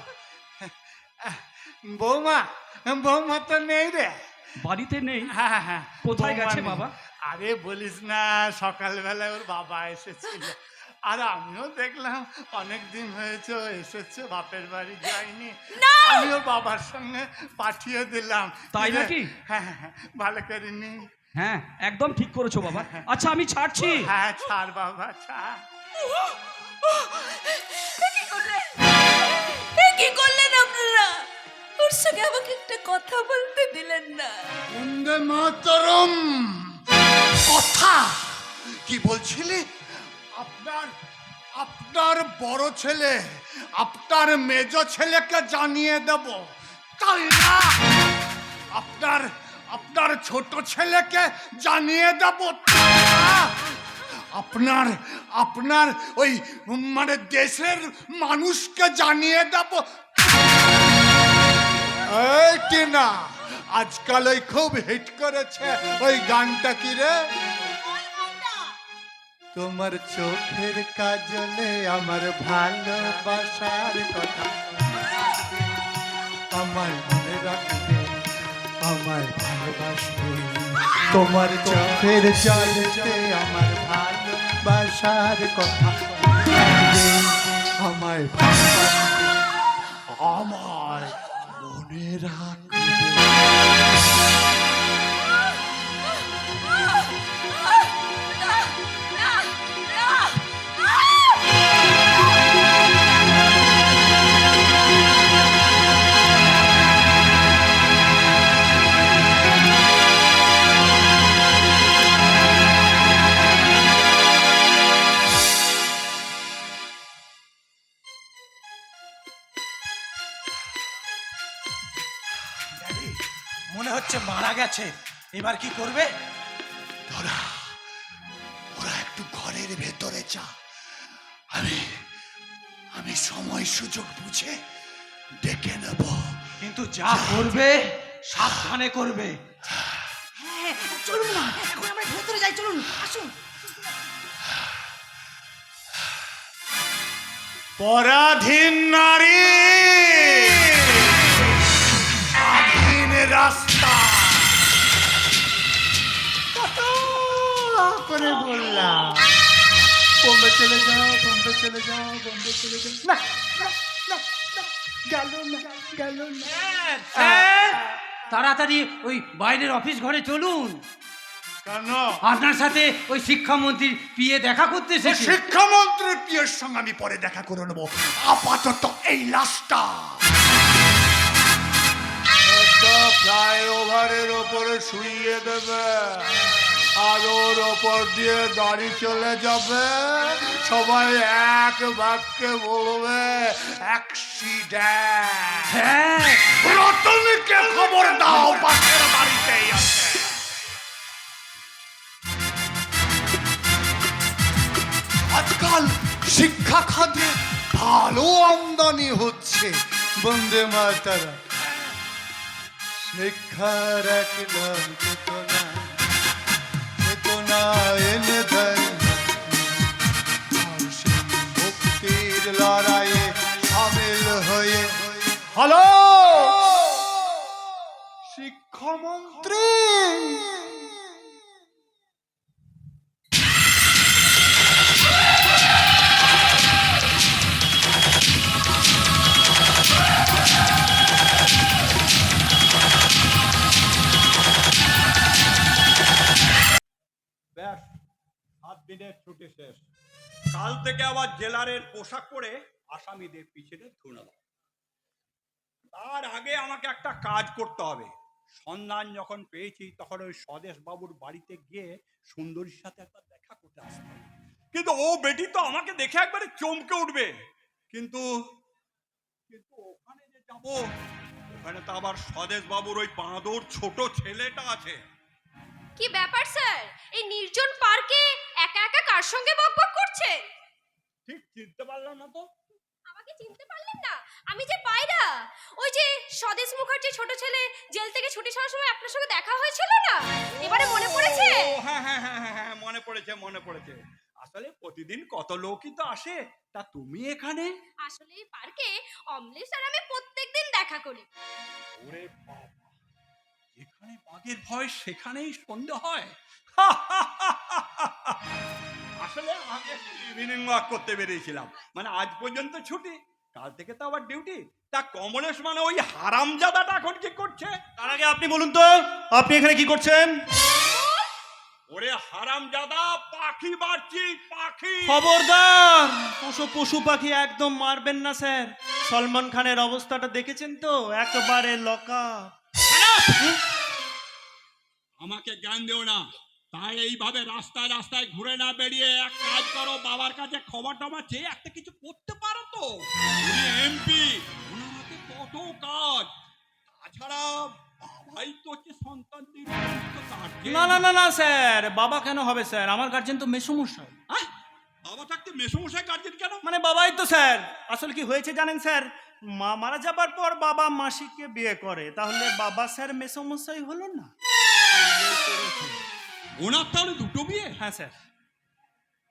বৌমা, বৌমা তো নেই রে। বাড়িতে নেই? হ্যাঁ হ্যাঁ, কোথায় বৌমা গেছে নেই। বাবা? আরে বলিস না, সকালবেলায় ওর বাবা এসেছিল, আর আমিও দেখলাম অনেক দিন হয়েছে ও এসেছে, বাপের বাড়ি যায়নি, আমি ওর বাবার সঙ্গে পাঠিয়ে দিলাম। তাই নাকি? হ্যাঁ হ্যাঁ, ভালো করিনি। হ্যাঁ একদম ঠিক করেছো বাবা। আচ্ছা আমি ছাড়ছি। হ্যাঁ ছাড় বাবা, ছাড়। কি করলেন আপনারা? ওর সঙ্গে আমাকে একটা কথা বলতে দিলেন না। বন্দে মাতরম। কথা কি বলছিলি? আপনার আপনার বড় ছেলে আপনার মেজ ছেলেকে জানিয়ে দেব, তাই না? আপনার আপনার ছোট ছেলেকে জানিয়ে দেব, তাই না? আপনার আপনার ওই মানে দেশের মানুষকে জানিয়ে দেব। এই টিনা, আজকাল ওই খুব হিট করেছে ওই গানটা, কি রে? তোমার চোখের কাজলে আমার ভালোবাসার কথা, আমার মনে রাখবে, আমার ভালোবাসবে। তোমার চোখের জলেতে আমার ভালোবাসার কথা, আমার ভালোবাসবে, আমার মনে রাখবে। মনে হচ্ছে মারা গেছে, এবার কি করবে? তোরা ওরা একটু ঘরের ভেতরে যা, আমি আমি সময় সুযোগ বুঝে ডেকে নেব। কিন্তু যা করবে সাবধানে করবে। হ্যাঁ চলুন না, এখন আমরা ভেতরে যাই, চলুন আসুন। পরাধীন নারী, স্বাধীন রাস্তা, কত করে বললাম। বোম্বে চলে যাও, বোম্বে চলে যাও, বোম্বে চলে যাও। না না না না, গেল না, গেল না। স্যার, তাড়াতাড়ি ওই বাইরের অফিস ঘরে চলুন। কেন? আপনার সাথে ওই শিক্ষামন্ত্রীর পিএ দেখা করতে এসেছে। শিক্ষামন্ত্রীর পিয়ের সঙ্গে আমি পরে দেখা করে নেবো, আপাতত এই লাশটা ফ্লাইওভারের ওপরে শুইয়ে দেবে, আর ওর ওপর দিয়ে গাড়ি চলে যাবে, সবাই এক বাক্যে বলবে অ্যাক্সিডেন্ট। হ্যাঁ, রতনীকে খবর দাও, পাশের বাড়িতেই আছে। আজকাল শিক্ষা খাতে ভালো আমদানি হচ্ছে। বন্দে মাতারা। শিক্ষার এক নাম চেতনা, চেতনা এনে দেয় মুক্তির লড়াইয়ে সামিল হয়ে। হ্যালো শিক্ষামন্ত্রী, ব্যাস 7 দিনের ছুটি শেষ। কাল থেকে আবার জেলারের পোশাক পরে আসামিদের পিছনে ধুনাল। তার আগে আমাকে একটা কাজ করতে হবে। সন্ধান যখন পেয়েছি তখন ওই স্বদেশ বাবুর বাড়িতে গিয়ে সুন্দরীর সাথে একটা দেখা করতে আসতে হবে। কিন্তু ও বেটি তো আমাকে দেখে একবারে চমকে উঠবে। কিন্তু কিন্তু ওখানে যে যাব, ওখানে তো আবার স্বদেশ বাবুর ওই বাঁদর ছোট ছেলেটা আছে। কি ব্যাপার স্যার, এই নির্জন পার্কে একা একা কার সঙ্গে বকবক করছে? ঠিক চিনতে পারলাম না তো। আমাকে চিনতে পারলেন না? আমি যে পায়রা, ওই যে স্বদেশ মুখার্জি ছোট ছেলে জেল থেকে ছুটি হওয়ার সময় আপনার সঙ্গে দেখা হয়েছিল না? এবারে মনে পড়েছে? ও, হ্যাঁ হ্যাঁ হ্যাঁ হ্যাঁ হ্যাঁ, মনে পড়েছে, মনে পড়েছে। আসলে প্রতিদিন কত লোকই তো আসে, তা তুমি এখানে? আসলে এই পার্কে অমলেশ আর আমি প্রত্যেকদিন দেখা করি। ওরে বাবা, যেখানে বাঘের ভয় সেখানেই সন্দেহ হয়। আসলে আমি একটু ইভিনিং ওয়াক করতে বেরিয়েছিলাম, মানে আজ পর্যন্ত ছুটি, কাল থেকে তো আবার ডিউটি। তা কমলেশ মানে ওই হারামজাদাটা এখন কি করছে? তার আগে আপনি বলুন তো, আপনি এখানে কি করছেন? ওরে হারামজাদা, পাখি বাড়ছি, পাখি। খবরদার, ওসব পশু পাখি একদম মারবেন না স্যার। সলমান খানের অবস্থাটা দেখেছেন তো, একেবারে লকা। আমাকে জ্ঞান দেও না। তাই এইভাবে রাস্তায় রাস্তায় ঘুরে না বেরিয়ে এক কাজ করো, বাবার কাছে খবর টমা চেয়ে একটা কিছু করতে পারো তো। উনি এমপি, ওনার হাতে কত কাজ। তাছাড়া বাবাই তো হচ্ছে সন্তানদের গার্জেন। না না না না স্যার, বাবা কেন হবে স্যার? আমার গার্জেন তো মেসোমশাই। হ্যাঁ? বাবা থাকতে মেসোমশাই গার্জেন কেন? মানে বাবাই তো স্যার। আসলে কি হয়েছে জানেন স্যার, মা মারা যাবার পর বাবা মাসিকে বিয়ে করে, তাহলে বাবা স্যার মেসোমশাই হলো না? ওনার তাহলে দুটো বিয়ে? হ্যাঁ স্যার,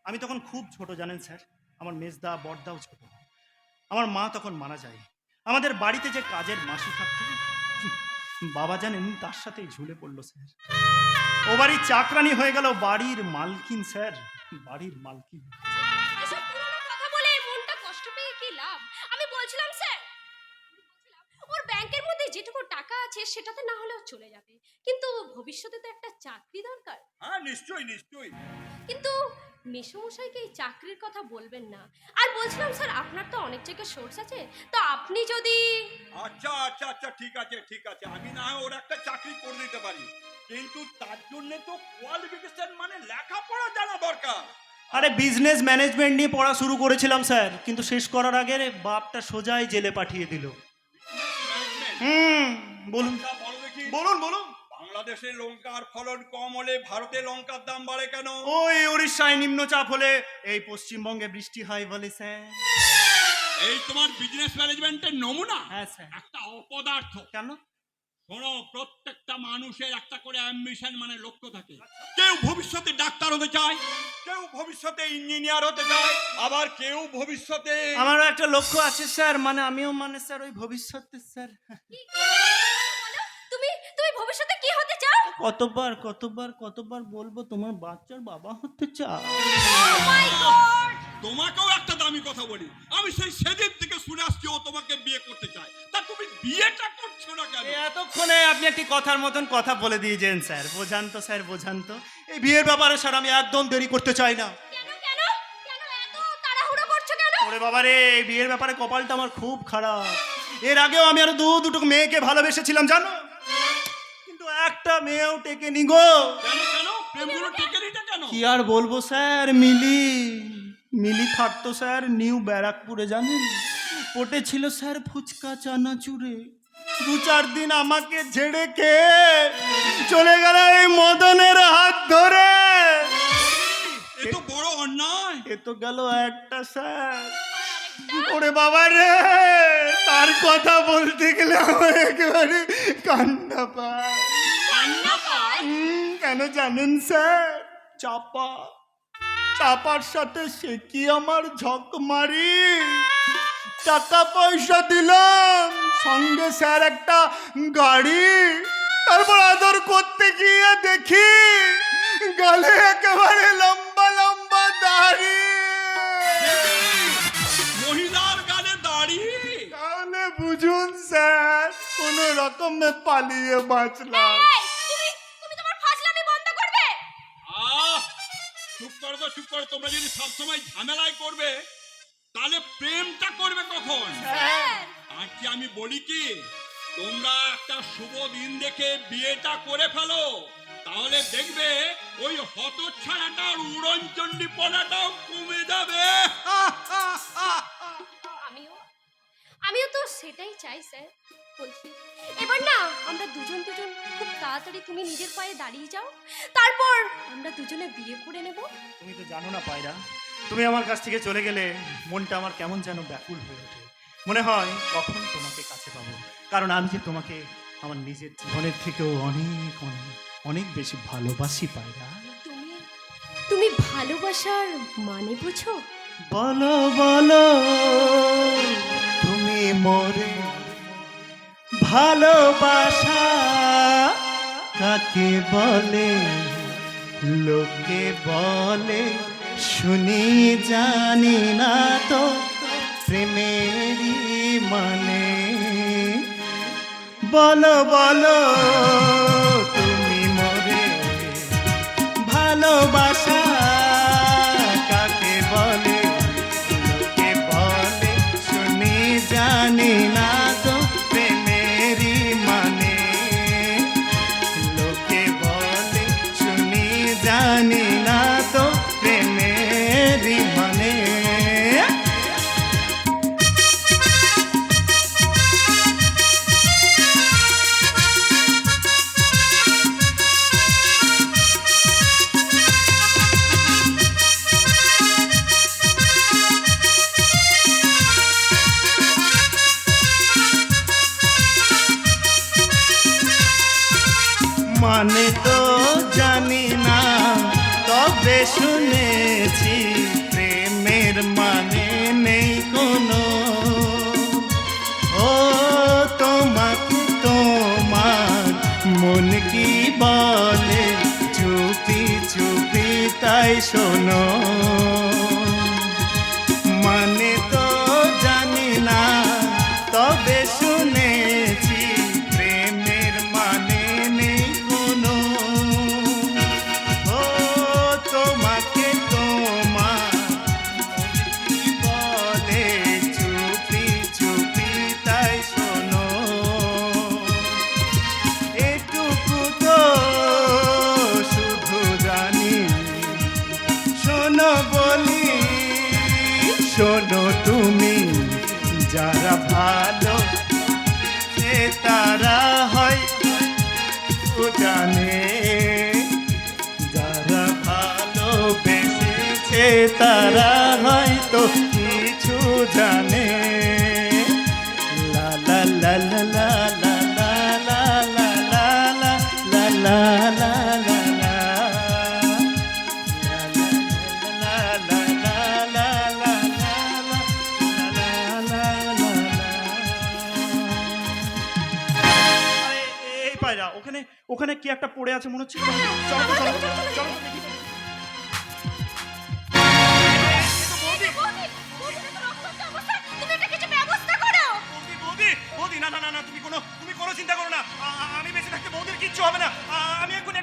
আমি তখন খুব ছোট জানেন স্যার, আমার মেজদা বড়দাও ছোট। আমার মা তখন মারা যায়। আমাদের বাড়িতে যে কাজের মাসি থাকতো, বাবা জানেন তার সাথেই ঝুলে পড়লো স্যার। ও বাড়ির চাকরানি হয়ে গেল বাড়ির মালকিন স্যার, বাড়ির মালকিন। এসব পুরনো কথা বলে মনটা কষ্ট পেয়ে কি লাভ? আমি বলছিলাম স্যার, ওর ব্যাংকের মধ্যে যেটুকু টাকা আছে সেটাতে না হলেও চলে যাবে, কিন্তু ভবিষ্যতে তো একটা চাকরি দরকার। হ্যাঁ নিশ্চয়ই নিশ্চয়ই। কিন্তু মেসোমশাইকে এই চাকরির কথা বলবেন না। আর বলছিলাম স্যার, আপনার তো অনেক জায়গায় সোর্স আছে, তো আপনি যদি... আচ্ছা আচ্ছা আচ্ছা, ঠিক আছে ঠিক আছে, আমি না হয় ওর একটা চাকরি করে দিতে পারি, কিন্তু তার জন্য তো কোয়ালিফিকেশন মানে লেখাপড়া জানা দরকার। আরে বিজনেস ম্যানেজমেন্ট নিয়ে পড়া শুরু করেছিলাম স্যার, কিন্তু শেষ করার আগে বাপটা সোজাই জেলে পাঠিয়ে দিল। বলুন আচ্ছা, বলো দেখি। বলুন বলুন। বাংলাদেশে লঙ্কার ফলন কম হলে ভারতে লঙ্কার দাম বাড়ে কেন? ওই উড়িষ্যায় নিম্নচাপ হলে এই পশ্চিমবঙ্গে বৃষ্টি হয় বলে স্যার। এই তোমার বিজনেস ম্যানেজমেন্টের নমুনা। হ্যাঁ স্যার। একটা অপদার্থ। কেন? শোনো, প্রত্যেকটা মানুষের একটা করে অ্যাম্বিশন মানে লক্ষ্য থাকে। কেউ ভবিষ্যতে ডাক্তার হতে চায়, কেউ ভবিষ্যতে ইঞ্জিনিয়ার হতে চায়, আবার কেউ ভবিষ্যতে... আমারও একটা লক্ষ্য আছে স্যার, মানে আমিও মানে স্যার ওই ভবিষ্যতে স্যার। তুমি তুমি ভবিষ্যতে কি হতে চাও? কতবার কতবার কতবার বলবো তোমার বাচ্চার বাবা হতে চাও? Oh my God! তোমাকেও একটা দামি কথা বলি, আমি সেই সেদিন থেকে শুনে আসছি ও তোমাকে বিয়ে করতে চায়, তা তুমি বিয়েটা করছো না কেন? এতক্ষণে আপনি একটি কথার মতন কথা বলে দিয়েছেন স্যার। বোঝান তো স্যার, বোঝান তো। এই বিয়ের ব্যাপারে স্যার আমি একদম দেরি করতে চাই না। কেন কেন কেন এত তাড়াহুড়ো করছো কেন? ওরে বাবারে, এই বিয়ের ব্যাপারে কপালটা আমার খুব খারাপ। এর আগেও আমি আরো দুটো মেয়েকে ভালোবেসেছিলাম জানো, কিন্তু একটা মেয়েও টেকে নি গো। কেন কেন প্রেমগুলো টেকে নিতে কেন? কি আর বলবো স্যার, মিলি থাকতো স্যার নিউ ব্যারাকপুরে, জানেন? পটে ছিল স্যার ফুচকা চানাচুরে। 2-4 দিন আমাকে ঝেড়ে খেয়ে চলে গেল এই মদনের হাত ধরে। এ তো বড় অন্যায়। এ তো গেল একটা স্যার। ওরে বাবা রে, তার কথা বলতে গেলে আমার একেবারে কান্না পায়। কেন জানেন স্যার? চাপার সাথে সে কি আমার ঝক মারি। টাকা পয়সা দিলাম, সঙ্গে স্যার একটা গাড়ি। তারপর আদর করতে গিয়ে দেখি গালে একেবারে লম্বা লম্বা দাড়ি। মহিলার গালে দাড়ি? তাহলে বুঝুন স্যার, কোন রকমে পালিয়ে বাঁচলাম। এই, তুমি তোমার ফাজলামি বন্ধ করবে? চুপ করো তো, চুপ করো। তোমরা যদি সবসময় ঝামেলাই করবে তাহলে প্রেমটা করবে কখন? আর কি আমি বলি কি, তোমরা একটা শুভ দিন দেখে বিয়েটা করে ফেলো, তাহলে দেখবে ওই হতচ্ছাড়াটার উড়নচণ্ডী পড়াটাও কমে যাবে। আমিও তো সেটাই চাই স্যার। বলছি এবার না আমরা দুজন খুব তাড়াতাড়ি তুমি নিজের পায়ে দাঁড়িয়ে যাও, তারপর আমরা দুজনে বিয়ে করে নেব। তুমি তো জানো না পায়রা, তুমি আমার কাছ থেকে চলে গেলে মনটা আমার কেমন যেন ব্যাকুল হয়ে ওঠে। মনে হয় কখন তোমাকে কাছে পাবো, কারণ আমি যে তোমাকে আমার নিজের জীবনের থেকেও অনেক অনেক অনেক বেশি ভালোবাসি পায়রা। তুমি ভালোবাসার মানে বুঝো? বলো বলো তুমি মোরে ভালোবাসা কাকে বলে? লোকে বলে শুনি জানি না তো প্রেমেরই মানে। বলো বলো তুমি মোরে ভালোবাসা কাকে বলে? লোকে বলে শুনি জানি না তো প্রেমেরই মানে। লোকে বলে শুনি জানি না তো প্রেমেরই মানে। মানে তো জানি না, তবে শুনেছি প্রেমের মানে নেই কোনো। ও তোমাকে তোমার মন কি বলে চুপি চুপি তাই শোনো। মানে তো জানি না, তবে শুনেছি প্রেমের মানে নেই কোনো। ও তোমাকে তোমার কি বলে চুপি চুপি তাই শোনো। এটুকু তো শুধু জানি, শোনো বলি শোনো তুমি, যারা ভালো সে তারা হয় জানে, যারা ভালোবেসেছে তারা হয়তো কিছু জানে। লা লা লা লা লা লা লা লা লা লা লা লা লা লা লা। ওখানে ওখানে কি একটা পড়ে আছে মনে হচ্ছে। চলো তো, চলো তো, চলো তো দেখি। বৌদি, বৌদি, দেখো রক্তাক্ত অবস্থা, তুমি একটা কিছু ব্যবস্থা করো। বৌদি, বৌদি, না না না না, তুমি কোনো চিন্তা করো না। আমি বেঁচে থাকতে বৌদির কিচ্ছু হবে না। আমি এখন